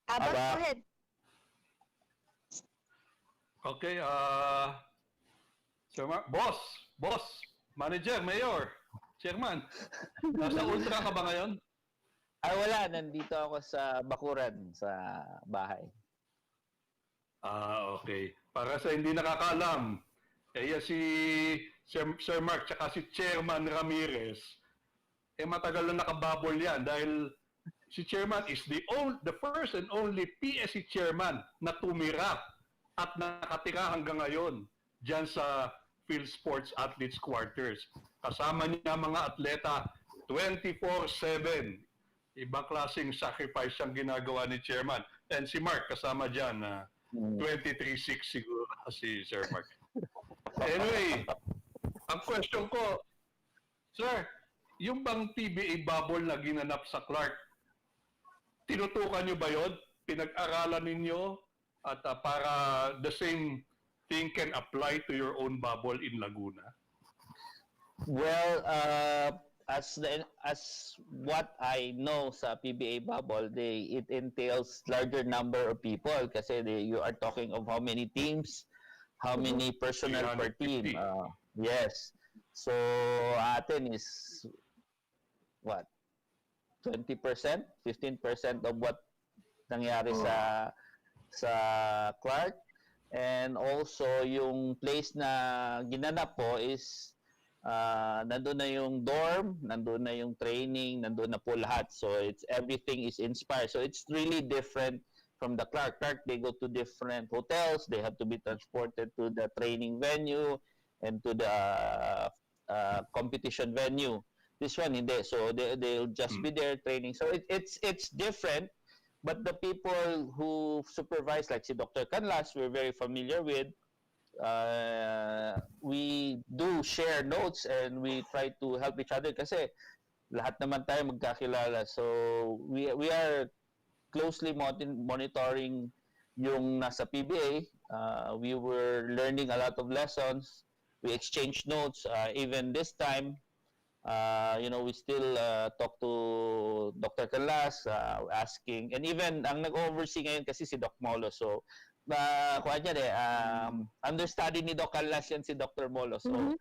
Aba, go ahead. Okay, Sir Mark, boss, manager, mayor, chairman. Nasa ultra ka ba ngayon? Ay wala, nandito ako sa Bakuran, sa bahay. Okay. Para sa hindi nakakaalam, si Sir Mark tsaka si Chairman Ramirez, matagal na nakabubble yan dahil si Chairman is the first and only PSC Chairman na tumira at nakatira hanggang ngayon dyan sa Sports Athletes Quarters. Kasama niya mga atleta 24/7. Ibang klaseng sacrifice ang ginagawa ni Chairman. And si Marc kasama dyan, 23/6 siguro si Sir Marc. Anyway, ang question ko, Sir, yung bang PBA bubble na ginanap sa Clark, tinutukan nyo ba yun? Pinag-aralan ninyo at para the same thing can apply to your own bubble in Laguna? Well, as what I know sa PBA bubble, it entails larger number of people kasi you are talking of how many teams, how many personnel per team. 350. Yes. So, atin is what? 20%, 15% of what nangyari sa Clark. And also, yung place na ginanap po is nandun na yung dorm, nandun na yung training, nandun na po lahat. So, everything is inspired. So, it's really different from the Clark. Clark, they go to different hotels. They have to be transported to the training venue and to the competition venue. This one, hindi. So, they'll just be there training. So, it's different. But the people who supervise, like si Dr. Canlas, we're very familiar with. We do share notes and we try to help each other kasi lahat naman tayo magkakilala. So, we are closely monitoring yung nasa PBA. We were learning a lot of lessons. We exchanged notes. Even this time, we still talk to Dr. Canlas, asking, and even ang nag-oversee ngayon kasi si Doc Molo. So, kuha niya understudy ni Doc Canlas yan si Dr. Molo. So,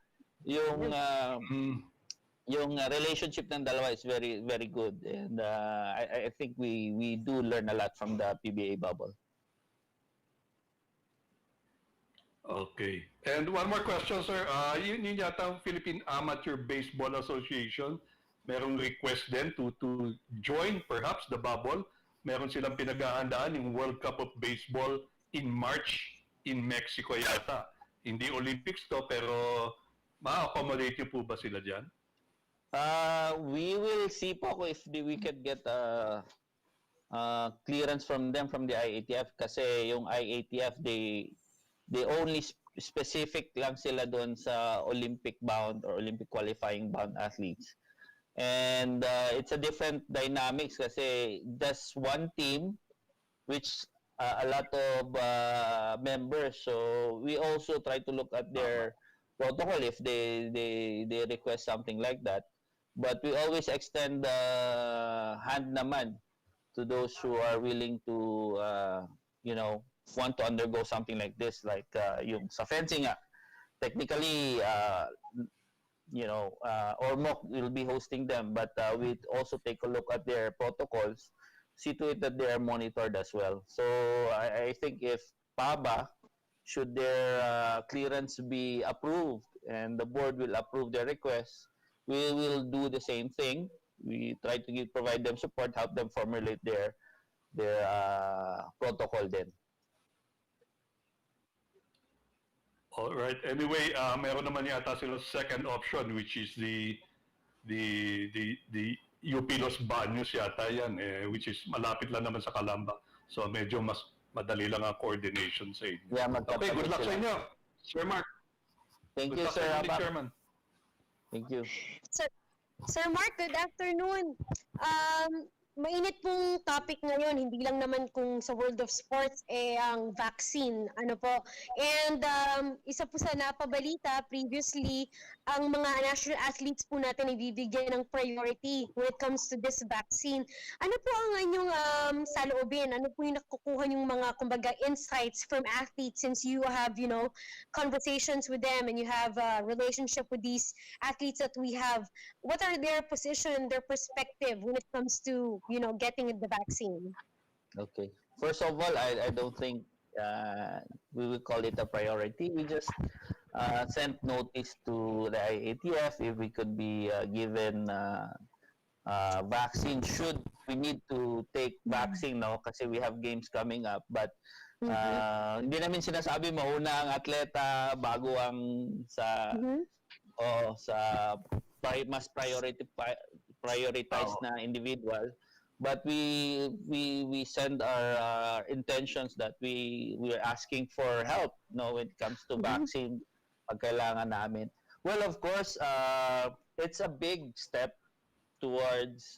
yung relationship ng dalawa is very, very good. And I think we do learn a lot from the PBA bubble. Okay. And one more question, sir. Yun yata ang Philippine Amateur Baseball Association. Merong request din to join perhaps the bubble. Meron silang pinaghahandaan yung World Cup of Baseball in March in Mexico yata. Hindi Olympics to, pero ma-accommodate nyo po ba sila dyan? We will see po if we could get clearance from them from the IATF kasi yung IATF they only specific lang sila doon sa Olympic bound or Olympic qualifying bound athletes. And it's a different dynamics kasi that's one team which a lot of members. So we also try to look at their protocol if they request something like that. But we always extend the hand naman to those who are willing to want to undergo something like this, like yung sa fencing technically Ormoc will be hosting them, but we also take a look at their protocols, see to it that they are monitored as well. So I think if PABA, should their clearance be approved and the board will approve their request, we will do the same thing. We try to provide them support, help them formulate their protocol then. All right. Anyway, meron naman yata sila second option, which is the UP Los Baños yata yan, which is malapit lang naman sa Calamba. So medyo mas madali lang ang coordination sa inyo. Yeah, okay, good luck sa inyo, Sir Marc. Thank Good you, luck Sir sa inyo, Abak. Chairman. Thank you. Sir Marc, good afternoon. Mainit pong topic ngayon, hindi lang naman kung sa world of sports, ang vaccine, And isa po sa napabalita previously, ang mga national athletes po natin ay bibigyan ng priority when it comes to this vaccine. Ano po ang inyong saloobin? Ano po yung nakukuha yung mga, kumbaga, insights from athletes since you have, conversations with them and you have a relationship with these athletes that we have? What are their position, their perspective when it comes to getting the vaccine? Okay. First of all, I don't think we will call it a priority. We just sent notice to the IATF if we could be given vaccine should we need to take vaccine, no? Kasi we have games coming up. But hindi namin sinasabi mauna ang atleta bago ang sa sa mas prioritize na individual. But we send our intentions that we're asking for help, no, when it comes to vaccine pag kailangan namin. Well, of course, it's a big step towards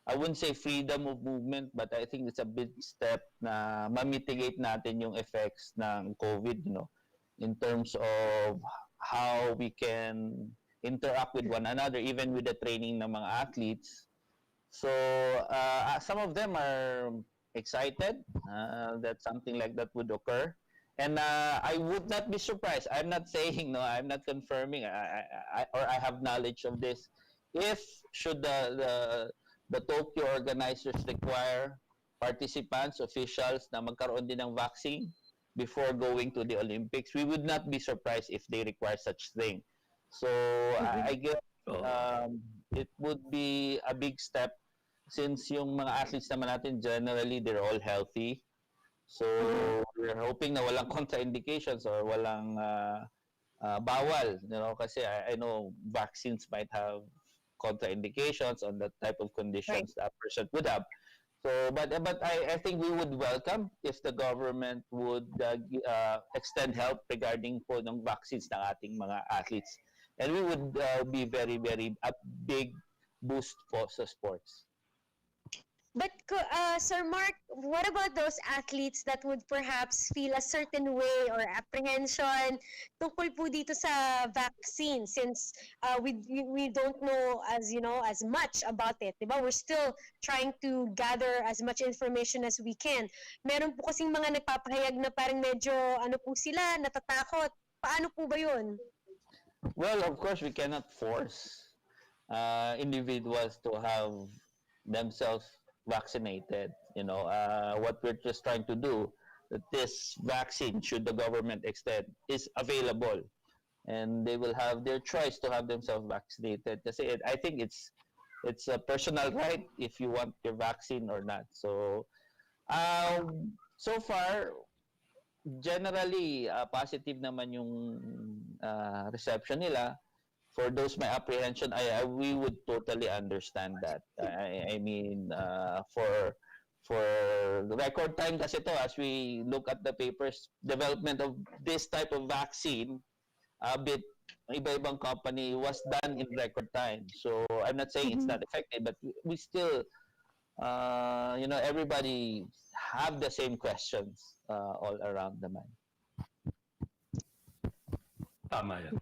I wouldn't say freedom of movement, but I think it's a big step na ma-mitigate natin yung effects ng COVID, you know, in terms of how we can interact with one another, even with the training ng mga athletes. So some of them are excited that something like that would occur. And I would not be surprised. I'm not saying, no, I'm not confirming, or I have knowledge of this. If should the Tokyo organizers require participants, officials na magkaroon din ng vaccine before going to the Olympics, we would not be surprised if they require such thing. So I guess it would be a big step since yung mga athletes naman natin generally they're all healthy. So we're hoping na walang contraindications or walang bawal, you know, kasi I know vaccines might have contraindications on the type of conditions that person would have. So, but I think we would welcome if the government would extend help regarding po ng vaccines ng ating mga athletes, and we would be very a big boost po sa sports. But Sir Marc, what about those athletes that would perhaps feel a certain way or apprehension tungkol po dito sa vaccine, since we don't know as much about it, diba? We're still trying to gather as much information as we can. Meron po kasing mga nagpapahayag na parang medyo po sila natatakot. Paano po ba 'yun? Well, of course we cannot force individuals to have themselves vaccinated. You know, what we're just trying to do, that this vaccine, should the government extend, is available, and they will have their choice to have themselves vaccinated. Kasi I think it's a personal right if you want your vaccine or not. So so far, generally positive naman yung reception nila. For those may apprehension, we would totally understand that. I mean, for the record time kasi to, as we look at the papers, development of this type of vaccine, a bit iba-ibang company was done in record time. So I'm not saying it's not effective, but we still, everybody have the same questions all around the mind. Tama yan.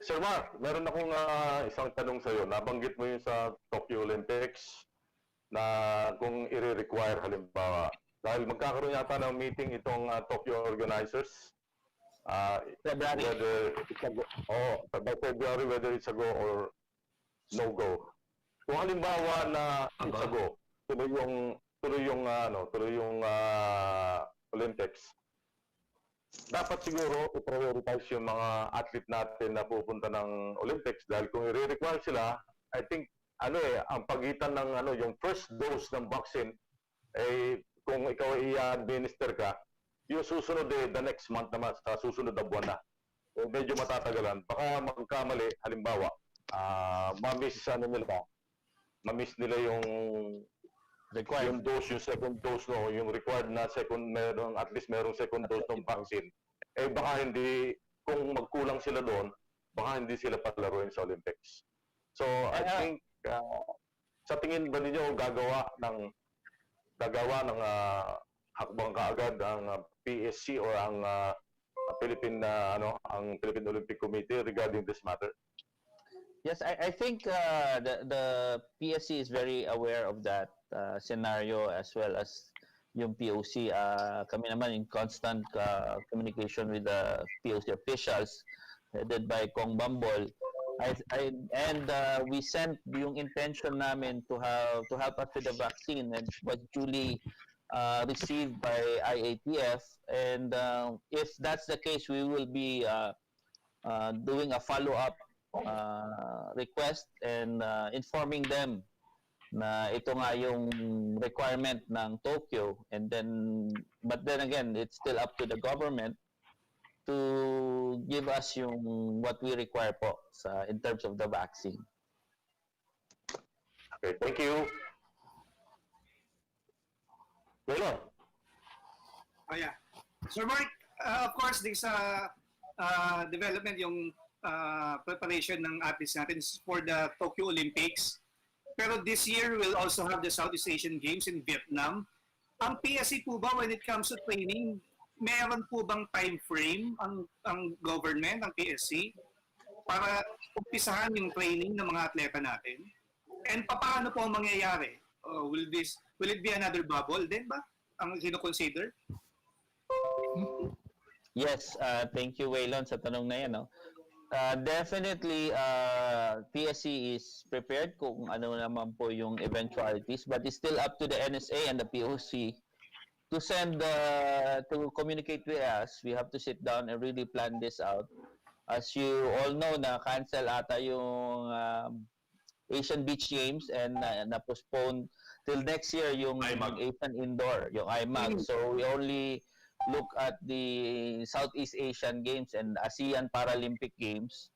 Sir Marc, meron akong isang tanong sa iyo. Nabanggit mo yung sa Tokyo Olympics na kung i-require halimbawa, dahil magkakaroon yata ng meeting itong Tokyo organizers, February. whether it's a go, by February, whether it's a go or no go. Kung halimbawa na it's a go, tuloy yung Olympics, dapat siguro i-prioritize yung mga athlete natin na pupunta ng Olympics, dahil kung i-require sila, I think ang pagitan ng yung first dose ng vaccine kung ikaw i-administer ka, yung susunod the next month naman, sa susunod na buwan na, medyo matatagalan. Baka magkamali, halimbawa ma-miss nila yung yung dose, yung second dose, no, yung required na second, at least merong second dose ng vaccine. Baka hindi, kung magkulang sila doon, baka hindi sila palaruin sa Olympics. So I think sa tingin ba ninyo gagawa ng hakbang kaagad ang PSC or ang Philippine Olympic Committee regarding this matter? Yes, I think the PSC is very aware of that scenario, as well as yung POC. Kami naman in constant communication with the POC officials headed by Kong Bambol. And we sent yung intention namin to help us with the vaccine, and was duly received by IATF. And if that's the case, we will be doing a follow-up request and informing them na ito nga yung requirement ng Tokyo, and then but then again it's still up to the government to give us yung what we require po in terms of the vaccine. Okay, thank you. Waylon. Oh, yeah. Sir Mark, of course, this development, yung preparation ng athletes natin is for the Tokyo Olympics. Pero this year, we'll also have the Southeast Asian Games in Vietnam. Ang PSC po ba, when it comes to training, meron po bang time frame ang government, ang PSC, para umpisahan yung training ng mga atleta natin? And paano po ang mangyayari? Will it be another bubble din ba ang kino-consider? Yes, thank you Waylon sa tanong na yan. No? Definitely, PSC is prepared kung ano naman po yung eventualities, but it's still up to the NSA and the POC to to communicate with us. We have to sit down and really plan this out. As you all know, na-cancel ata yung Asian Beach Games and na-postpone till next year yung Asian Indoor, yung IMAG. So we only look at the Southeast Asian Games and ASEAN Paralympic Games.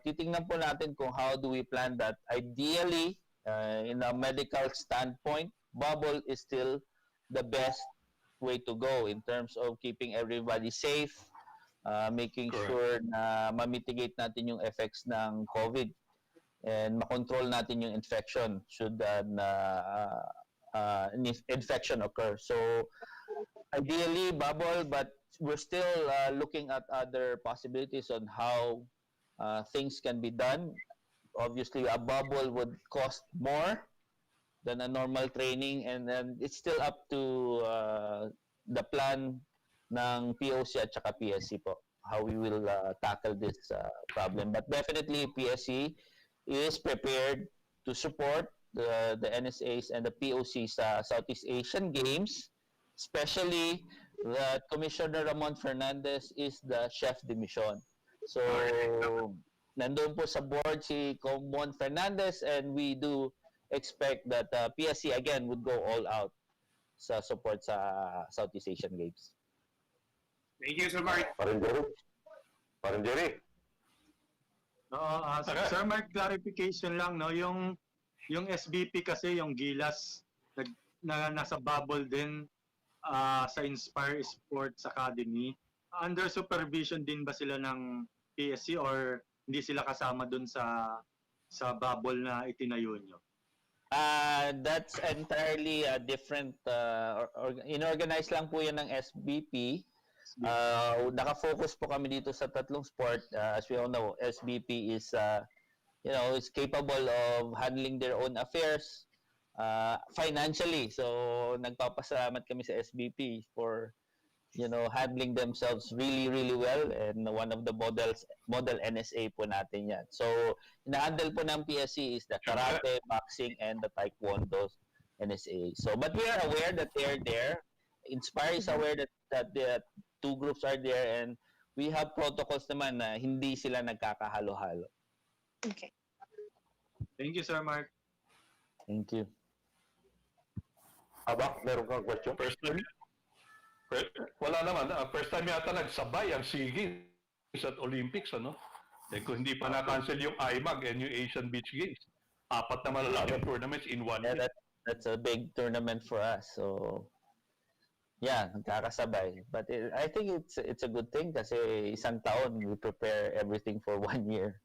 Titingnan po natin kung how do we plan that. Ideally, in a medical standpoint, bubble is still the best way to go in terms of keeping everybody safe, making sure na ma-mitigate natin yung effects ng COVID and makontrol natin yung infection should infection occur. So, ideally, bubble, but we're still looking at other possibilities on how things can be done. Obviously, a bubble would cost more than a normal training, and then it's still up to the plan ng POC at saka PSC po, how we will tackle this problem. But definitely, PSC is prepared to support the NSAs and the POC sa Southeast Asian Games, especially that Commissioner Ramon Fernandez is the chef de mission. So, nandun po sa board si Comon Fernandez, and we do expect that PSC again would go all out sa support sa Southeast Asian Games. Thank you, Sir Mark. Parang Jerry. Sir Mark, clarification lang, no? Yung SBP kasi, yung Gilas, na nasa bubble din sa Inspire Sports Academy. Under supervision din ba sila ng PSC or hindi sila kasama dun sa bubble na itinayo nyo? That's entirely different. Inorganize lang po yan ng SBP. Naka-focus po kami dito sa tatlong sport. As we all know, SBP is is capable of handling their own affairs financially. So nagpapasalamat kami sa SBP for handling themselves really, really well, and one of the model NSA po natin yan. So ina-handle po ng PSC is the karate, boxing, and the taekwondo NSA. So but we are aware that they're there. Inspire is aware that the two groups are there, and we have protocols naman na hindi sila nagkakahalo-halo. Okay. Thank you, Sir Mark. Thank you. Abak, meron kang question? First time? Wala naman. First time yata nagsabay ang SEA Games at Olympics, ano? Kung hindi pa na-cancel yung IMAG and yung Asian Beach Games. 4 na malalaking tournaments in one week. That's a big tournament for us. So, yeah, nagkakasabay. But I think it's a good thing kasi isang taon we prepare everything for 1 year.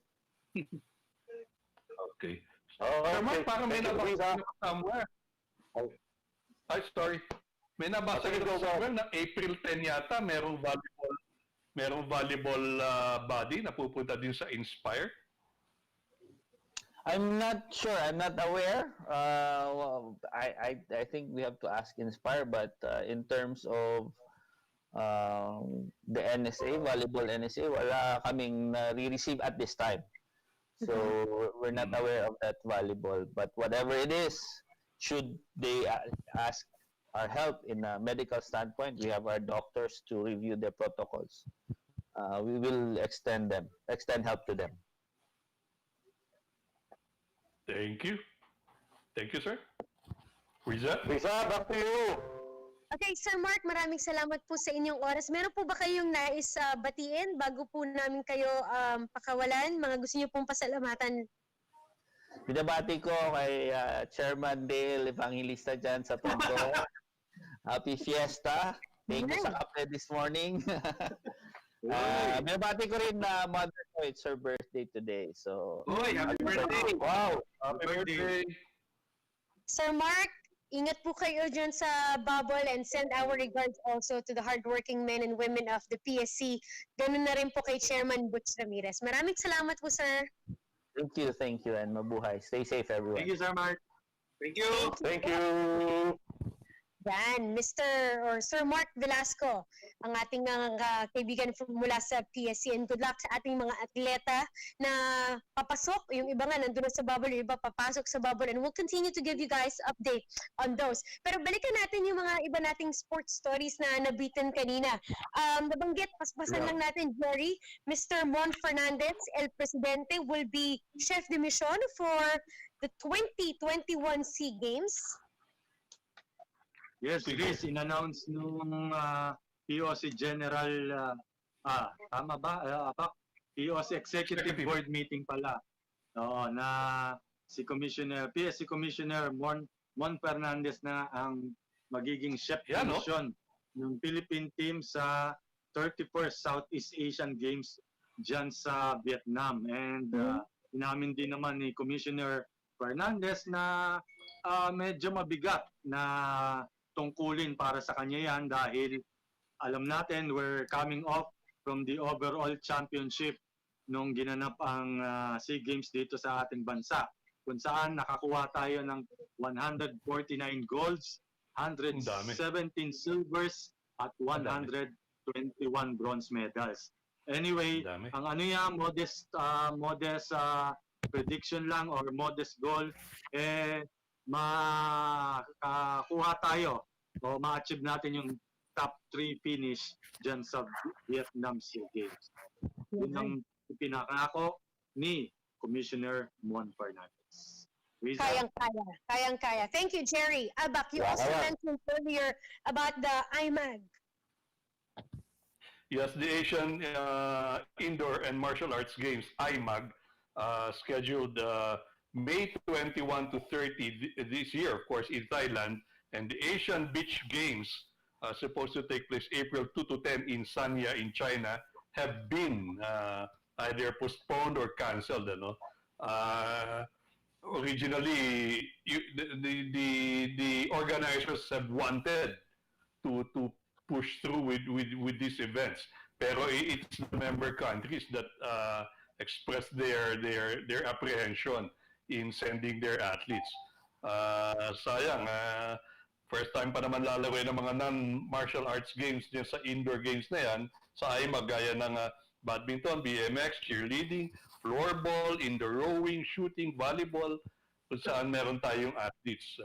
Okay. Okay. Mark, parang may nabasa ko somewhere. Ay, sorry. May nabasa ko somewhere na April 10 yata merong volleyball body na pupunta din sa Inspire. I'm not sure. I'm not aware. I think we have to ask Inspire, but in terms of the NSA, volleyball NSA, wala kaming re-receive at this time. So we're not aware of that volleyball. But whatever it is, should they ask our help in a medical standpoint, we have our doctors to review their protocols. We will extend help to them. Thank you. Thank you, sir. Riza? Risa, back to you. Okay, Sir Marc, maraming salamat po sa inyong oras. Meron po ba kayong nais batiin bago po namin kayo pakawalan? Mga gusto niyo pong pasalamatan? Binabati ko kay Chairman Dale Evangelista dyan sa Tondo. Happy Fiesta. Thank you sa kape this morning. Binabati ko rin na mother ko. It's her birthday today. So, Uy, happy birthday. Wow! Happy birthday! Sir Marc, ingat po kayo dyan sa bubble and send our regards also to the hardworking men and women of the PSC. Ganun na rin po kay Chairman Butch Ramirez. Maraming salamat po, sir. thank you, and mabuhay. Stay safe, everyone. Thank you, Sir Marc. Thank you. Thank you. Yan, Mr. or Sir Marc Velasco, ang ating kaibigan mula sa PSC, and good luck sa ating mga atleta na papasok. Yung iba nga nandun na sa bubble, yung iba papasok sa bubble, and we'll continue to give you guys update on those. Pero balikan natin yung mga iba nating sports stories na nabitin kanina. Nabanggit, paspasan lang natin, Jerry, Mr. Mon Fernandez, El Presidente, will be chef de mission for the 2021 SEA Games. Yes, Chris, in-announce nung POC General, tama ba? POC Executive Board meeting pala. Oo, na si PSC Commissioner Mon Fernandez na ang magiging chef de mission ng Philippine team sa 31st Southeast Asian Games dyan sa Vietnam. And inamin din naman ni Commissioner Fernandez na medyo mabigat na tungkulin para sa kanya yan dahil alam natin we're coming off from the overall championship nung ginanap ang SEA Games dito sa ating bansa kung saan nakakuha tayo ng 149 golds, 117 silvers at 121 bronze medals. Anyway, ang ano yan, modest prediction lang or modest goal, makakuha tayo o ma-achieve natin yung top 3 finish dyan sa Vietnam SEA Games. Yun ang pinakako ni Commissioner Mon Fernandez. Riza? Kayang-kaya. Thank you, Jerry. Abak, you also mentioned earlier about the IMAG. Yes, the Asian Indoor and Martial Arts Games, IMAG, scheduled May 21 to 30 this year, of course, in Thailand. And the Asian Beach Games, supposed to take place April 2 to 10 in Sanya in China, have been either postponed or cancelled. Originally, the organizers have wanted to push through with these events, pero it's the member countries that expressed their apprehension in sending their athletes. Sayang, first time pa naman lalawin ng mga non-martial arts games din sa indoor games na yan, sa IMAG, gaya ng badminton, BMX, cheerleading, floorball, indoor rowing, shooting, volleyball, kung saan meron tayong athletes.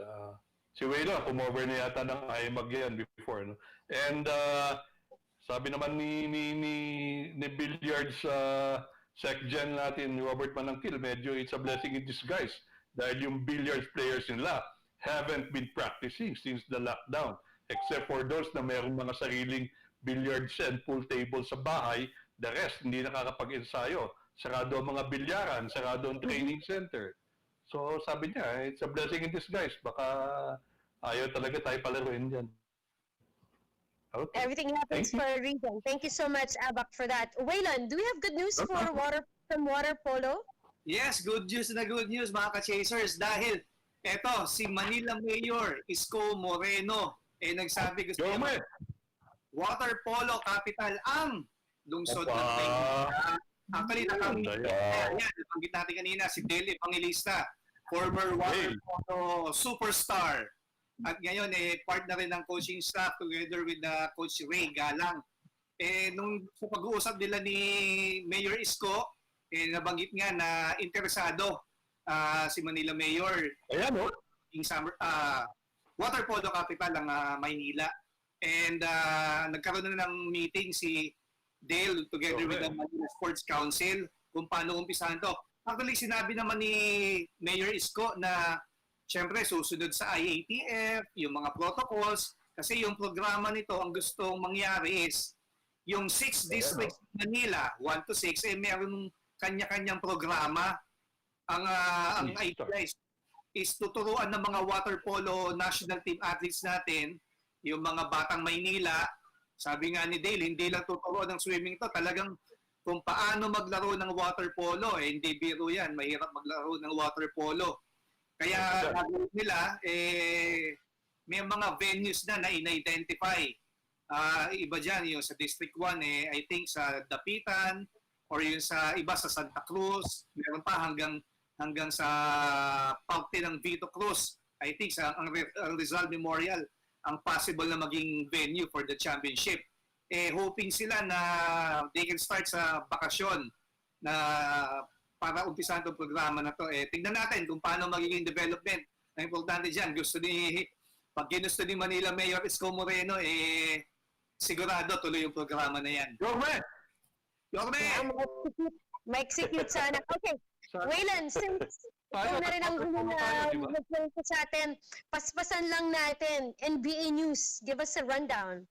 Si Waylo, pumover na yata ng IMAG yan before. No? And sabi naman ni Billiards Sec-Gen natin, Robert Manangkil, medyo it's a blessing in disguise dahil yung billiards players nila haven't been practicing since the lockdown, except for those na mayroong mga sariling billiards and pool table sa bahay. The rest hindi nakakapag-ensayo. Sarado ang mga bilyaran, sarado ang training center. So sabi niya, it's a blessing in disguise. Baka ayaw talaga tayo palaruin dyan. Okay. Everything happens for a reason. Thank you so much, Abak, for that. Waylon, do we have good news for water polo? Yes, good news mga ka-chasers dahil eto, si Manila Mayor Isko Moreno nagsabi gusto niya water polo capital ang lungsod ng Maynila. Actually, nabanggit natin kanina si Dele Evangelista, former water polo superstar. At ngayon, part na rin ng coaching staff together with Coach Ray Galang. Nung sa pag-uusap nila ni Mayor Isko, nabanggit nga na interesado si Manila Mayor. Ayan, Water polo capital ng Maynila. And nagkaroon na ng meeting si Dale together with the Manila Sports Council kung paano umpisahan to. Actually, sinabi naman ni Mayor Isko na Siyempre, susunod sa IATF, yung mga protocols, kasi yung programa nito, ang gustong mangyari is, yung 6 districts ng Manila, 1 to 6, meron kanya-kanyang programa. Ang idea is tuturuan ng mga water polo national team athletes natin, yung mga batang Maynila. Sabi nga ni Dale, hindi lang tuturuan ng swimming to, talagang kung paano maglaro ng water polo, hindi biro yan, mahirap maglaro ng water polo. Kaya gagawin nila, may mga venues na in-identify. Iba dyan, yung sa District 1, I think sa Dapitan, or yung sa iba sa Santa Cruz, meron pa hanggang sa Paute ng Vito Cruz. I think sa ang Rizal Memorial, ang possible na maging venue for the championship. Hoping sila na they can start sa bakasyon na para umpisahan itong programa na to. Tingnan natin kung paano magiging development. Ang importante dyan, pag ginusto ni Manila Mayor Isko Moreno, sigurado tuloy yung programa na yan. Yorme! Ma-execute sana. Okay. Waylon, since ikaw na rin ang nag-play sa atin, paspasan lang natin. NBA News, give us a rundown.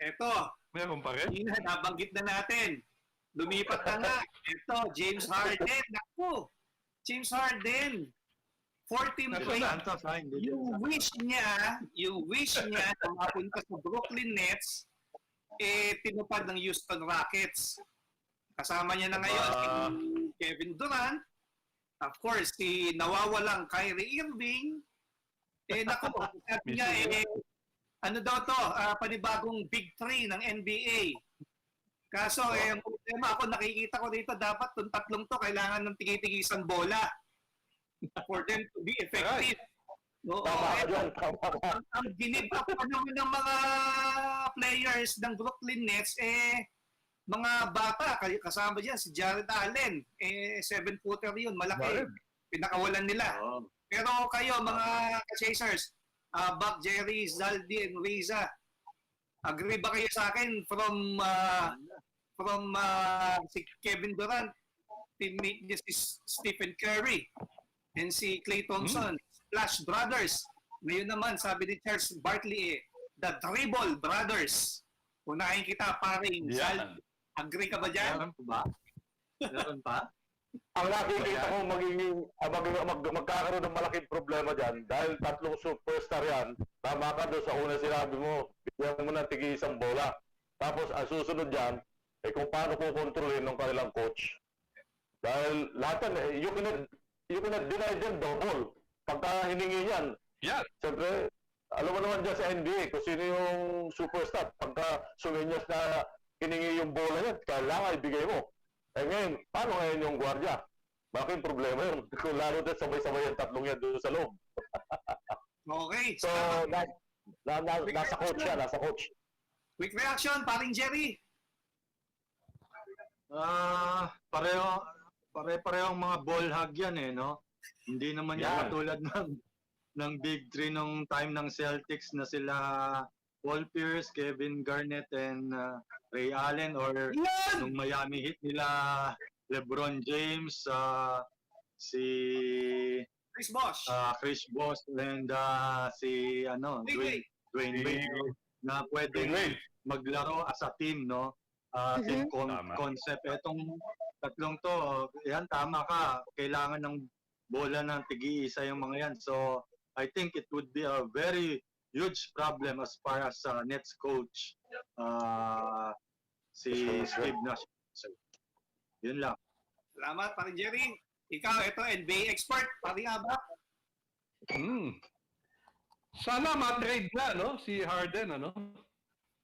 Eto, Meron pa rin? nabanggit na natin. Lumipat na nga. Ito, James Harden. Naku! James Harden. 14 points. Yung wish niya na mapunta sa Brooklyn Nets, tinupad ng Houston Rockets. Kasama niya na ngayon si Kevin Durant. Of course, si nawawalang Kyrie Irving. Naku, sabi niya, ano daw to, panibagong Big 3 ng NBA. Kaso, ang problema ako, nakikita ko dito, dapat itong tatlong to, kailangan ng tigi-tigisang bola for them to be effective. Oo, ang ginib up pa naman ng mga players ng Brooklyn Nets, mga bata, kasama dyan, si Jared Allen, 7-footer yun, malaki. Pinakawalan nila. Pero kayo, mga ka-chasers, Bak, Jerry, Zaldi, and Riza, agree ba kayo sa akin from si Kevin Durant, teammate niya si Stephen Curry, and si Klay Thompson, Splash Brothers. Ngayon naman, sabi ni Charles Barkley, the Dribble Brothers. Unahin kita, paring Zaldi. Agree ka ba dyan? Meron pa? Ang nakikita ko magkakaroon ng malaking problema dyan dahil tatlong superstar yan. Tama ka doon sa una sinabi mo, bigyan mo ng tigi-isang bola. Tapos ang susunod dyan, kung paano kukontrolin ng kanilang coach. Dahil lahat yan, you cannot deny them the ball. Pagka hiningi yan, siyempre, alam mo naman dyan sa NBA kung sino yung superstar. Pagka suminyas na hiningi yung bola yan, kailangan ibigay mo. Ngayon, paano ngayon yung gwardiya? Malaking problema yun. Kung lalo din sabay-sabay yung tatlong yan doon sa loob. Okay. So, nasa coach yan, nasa coach. Quick reaction, paring Jerry. Pare-parehong mga ball hog yan no? Hindi naman yan katulad ng Big 3 nung time ng Celtics na sila Paul Pierce, Kevin Garnett, and Ray Allen, or nung Miami Heat nila LeBron James, si Chris Bosh, and si Dwayne Wade, na pwedeng maglaro as a team, no? Team concept. Etong tatlong to, yan, tama ka. Kailangan ng bola ng tigi-isa yung mga yan. So, I think it would be a very huge problem as far as Nets coach si Steve Nash. So, yun lang. Salamat, paring Jerry. Ikaw, ito, NBA expert, paring Aba. Sana ma-trade na, no? Si Harden, ano?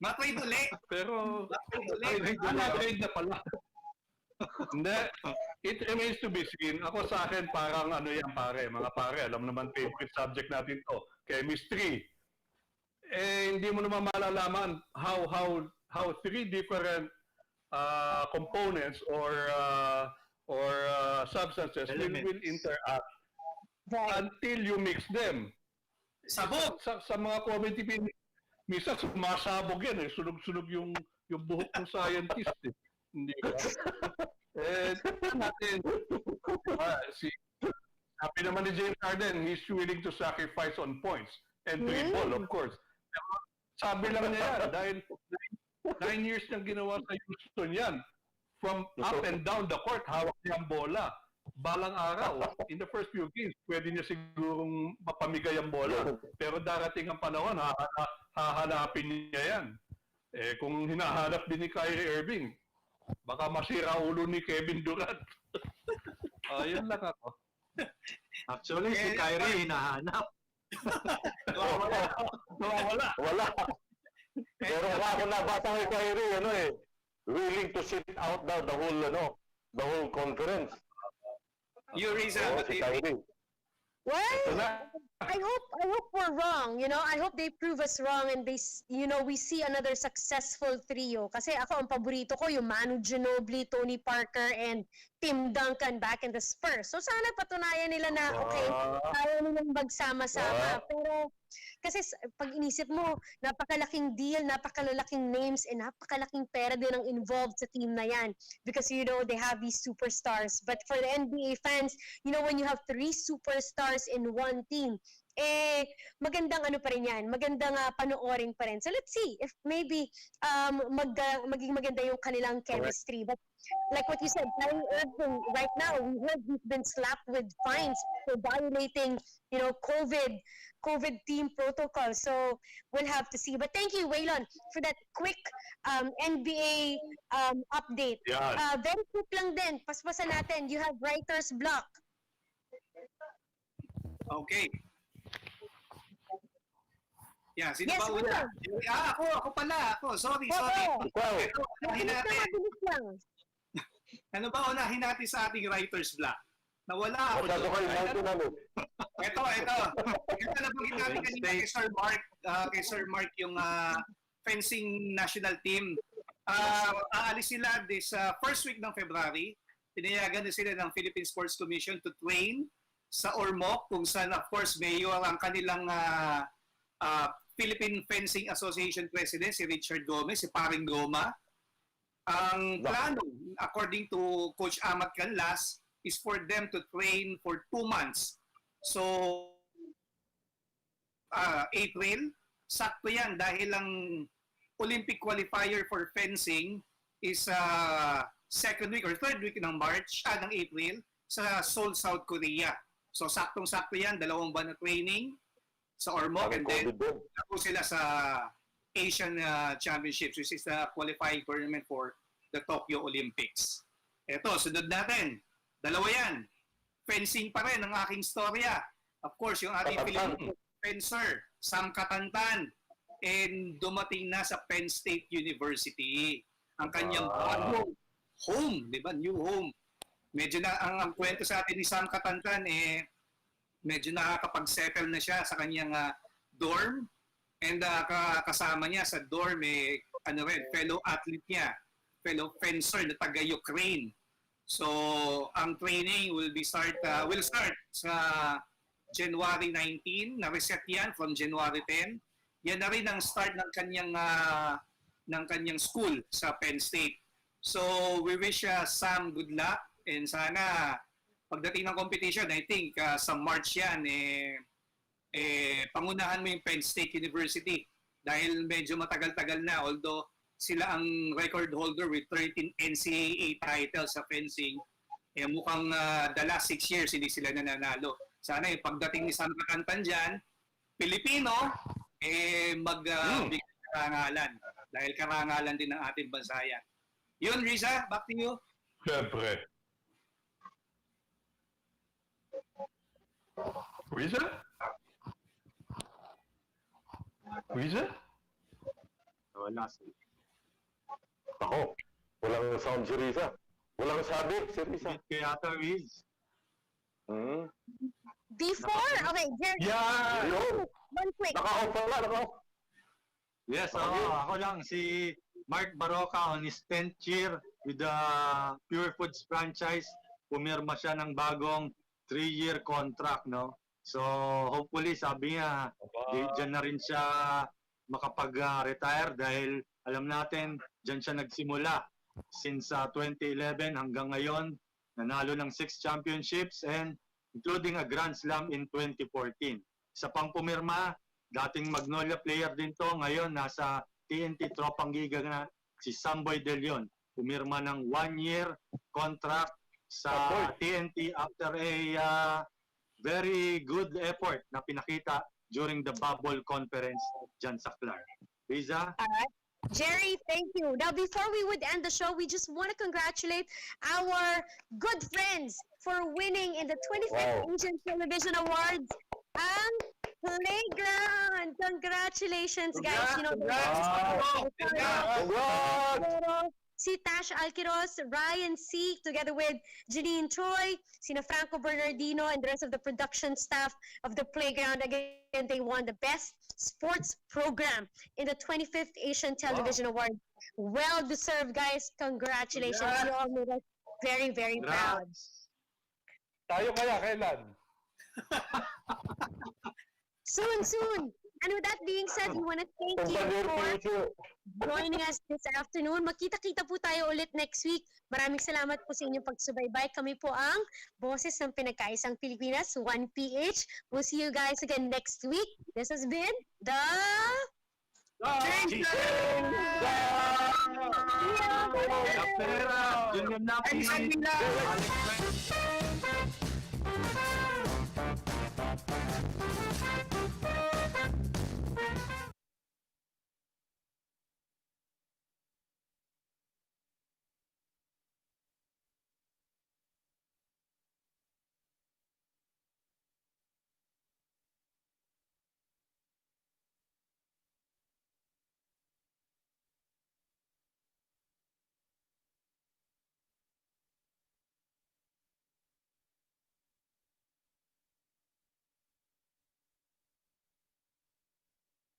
Ma-trade ulit. Pero, ma-trade na pala. Hindi. It remains to be seen. Ako sa akin, parang ano yan, mga pare, alam naman favorite subject natin to, chemistry. Hindi mo naman malalaman how three different components or substances will interact until you mix them. Sabog! Sa mga community, minsan sumasabog yan sunog-sunog yung buhok ng scientist. Hindi ba? Natin, Sabi naman ni James Harden, he's willing to sacrifice on points and three ball, of course. Pero sabi lang niya yan, dahil 9 years niyang ginawa sa Houston yan. From up and down the court, hawak niya ang bola. Balang araw, in the first few games, pwede niya sigurong mapamigay ang bola. Pero darating ang panahon, hahanapin niya yan. Eh, kung hinahanap din ni Kyrie Irving, baka masira ulo ni Kevin Durant. Ayun lang ako. Actually, si Kyrie hinahanap. Wala. Pero ako nabasa kay Kyrie, willing to sit out the whole conference. You Riza, Si Kyrie. Well, I hope we're wrong. I hope they prove us wrong and we see another successful trio. Kasi ako, ang paborito ko, yung Manu Ginobili, Tony Parker, and Tim Duncan back in the Spurs. So sana patunayan nila na, okay, kaya nilang magsama-sama. Pero, kasi pag inisip mo, napakalaking deal, napakalalaking names, and napakalaking pera din ang involved sa team na yan. Because, they have these superstars. But for the NBA fans, when you have 3 superstars in one team, magandang pa rin yan. Magandang panoorin pa rin. So let's see if maybe maging maganda yung kanilang chemistry. But like what you said, Kyrie Irving, right now, we heard he's been slapped with fines for violating, COVID team protocol. So we'll have to see. But thank you, Waylon, for that quick NBA update. Yeah. Very quick lang din. Paspasan natin. You have writer's block. Okay. Yeah, sino Yes, ba una? Ako pala. Sorry. Ikaw. Ito, unahin natin. Mabilis lang. Ano ba unahin natin sa ating writer's block? Nawala ako. Masyado kayo namin. Ito. Ito nabanggit natin kanina kay Sir Marc yung fencing national team. Aalis sila this first week ng February. Tinayagan na sila ng Philippine Sports Commission to train sa Ormoc, kung saan of course mayor ang kanilang Philippine Fencing Association President, si Richard Gomez, si Paring Goma. Ang plano, according to Coach Amat Canlas, is for them to train for 2 months. So, April, sakto yan dahil ang Olympic qualifier for fencing is second week or third week ng April sa Seoul, South Korea. So, saktong-sakto yan, 2 buwan na training sa Ormoc, and then ako sila sa Asian Championships, which is the qualifying tournament for the Tokyo Olympics. Ito, sunod natin. 2 yan. Fencing pa rin ang aking storya. Of course, yung ating Philippine fencer, Sam Katantan, and dumating na sa Penn State University. Ang kanyang bagong home, di ba? New home. Medyo na, ang kwento sa atin ni Sam Katantan, medyo nakakapag-settle na siya sa kanyang dorm, and kasama niya sa dorm fellow athlete niya, fellow fencer na taga Ukraine. So ang training will start sa January 19, na-reset yan from January 10. Yan na rin ang start ng kanyang school sa Penn State. So we wish Sam good luck, and sana pagdating ng competition, I think sa March yan, pangunahan mo yung Penn State University dahil medyo matagal-tagal na, although sila ang record holder with 13 NCAA titles sa fencing, mukhang the last 6 years hindi sila nananalo. Sana yung pagdating ni Sam Katantan dyan, Pilipino, magbigay karangalan dahil karangalan din ng ating bansa yan. Yun, Riza, back to you. Siyempre. Riza? Wala. Ako, walang sound si Riza. Walang sabi si Riza. Kaya ata, Riz. Before? Okay, Jerry. Yeah! One quick. Naka-off pala. Yes, ako lang, si Marc Baroca on his 10th year with the Pure Foods franchise. Pumirma siya ng bagong 3-year contract, no? So, hopefully, sabi niya, dyan na rin siya makapag-retire dahil alam natin, dyan siya nagsimula since 2011 hanggang ngayon. Nanalo ng 6 championships and including a Grand Slam in 2014. Sa pang pumirma, dating Magnolia player din to, ngayon nasa TNT Tropang Giga na si Samboy De Leon. Pumirma ng 1-year contract sa TNT after a very good effort na pinakita during the bubble conference dyan sa Clark. Riza? All right. Jerry, thank you. Now, before we would end the show, we just want to congratulate our good friends for winning in the 25th Asian Television Awards ang Playground. Congratulations, guys. You know, si Tash Alquiros, Ryan C, together with Janine Choi, Sina Franco Bernardino, and the rest of the production staff of the Playground. Again, they won the Best Sports Program in the 25th Asian Television Award. Well deserved, guys. Congratulations. You all made us very, very proud. Tayo kaya kailan? Soon, soon. And with that being said, we want to thank you for joining us this afternoon. Magkita-kita po tayo ulit next week. Maraming salamat po sa inyong pagsubaybay. Kami po ang Boses ng Pinagkaisang Pilipinas, 1PH. We'll see you guys again next week. This has been the... Junior Napi!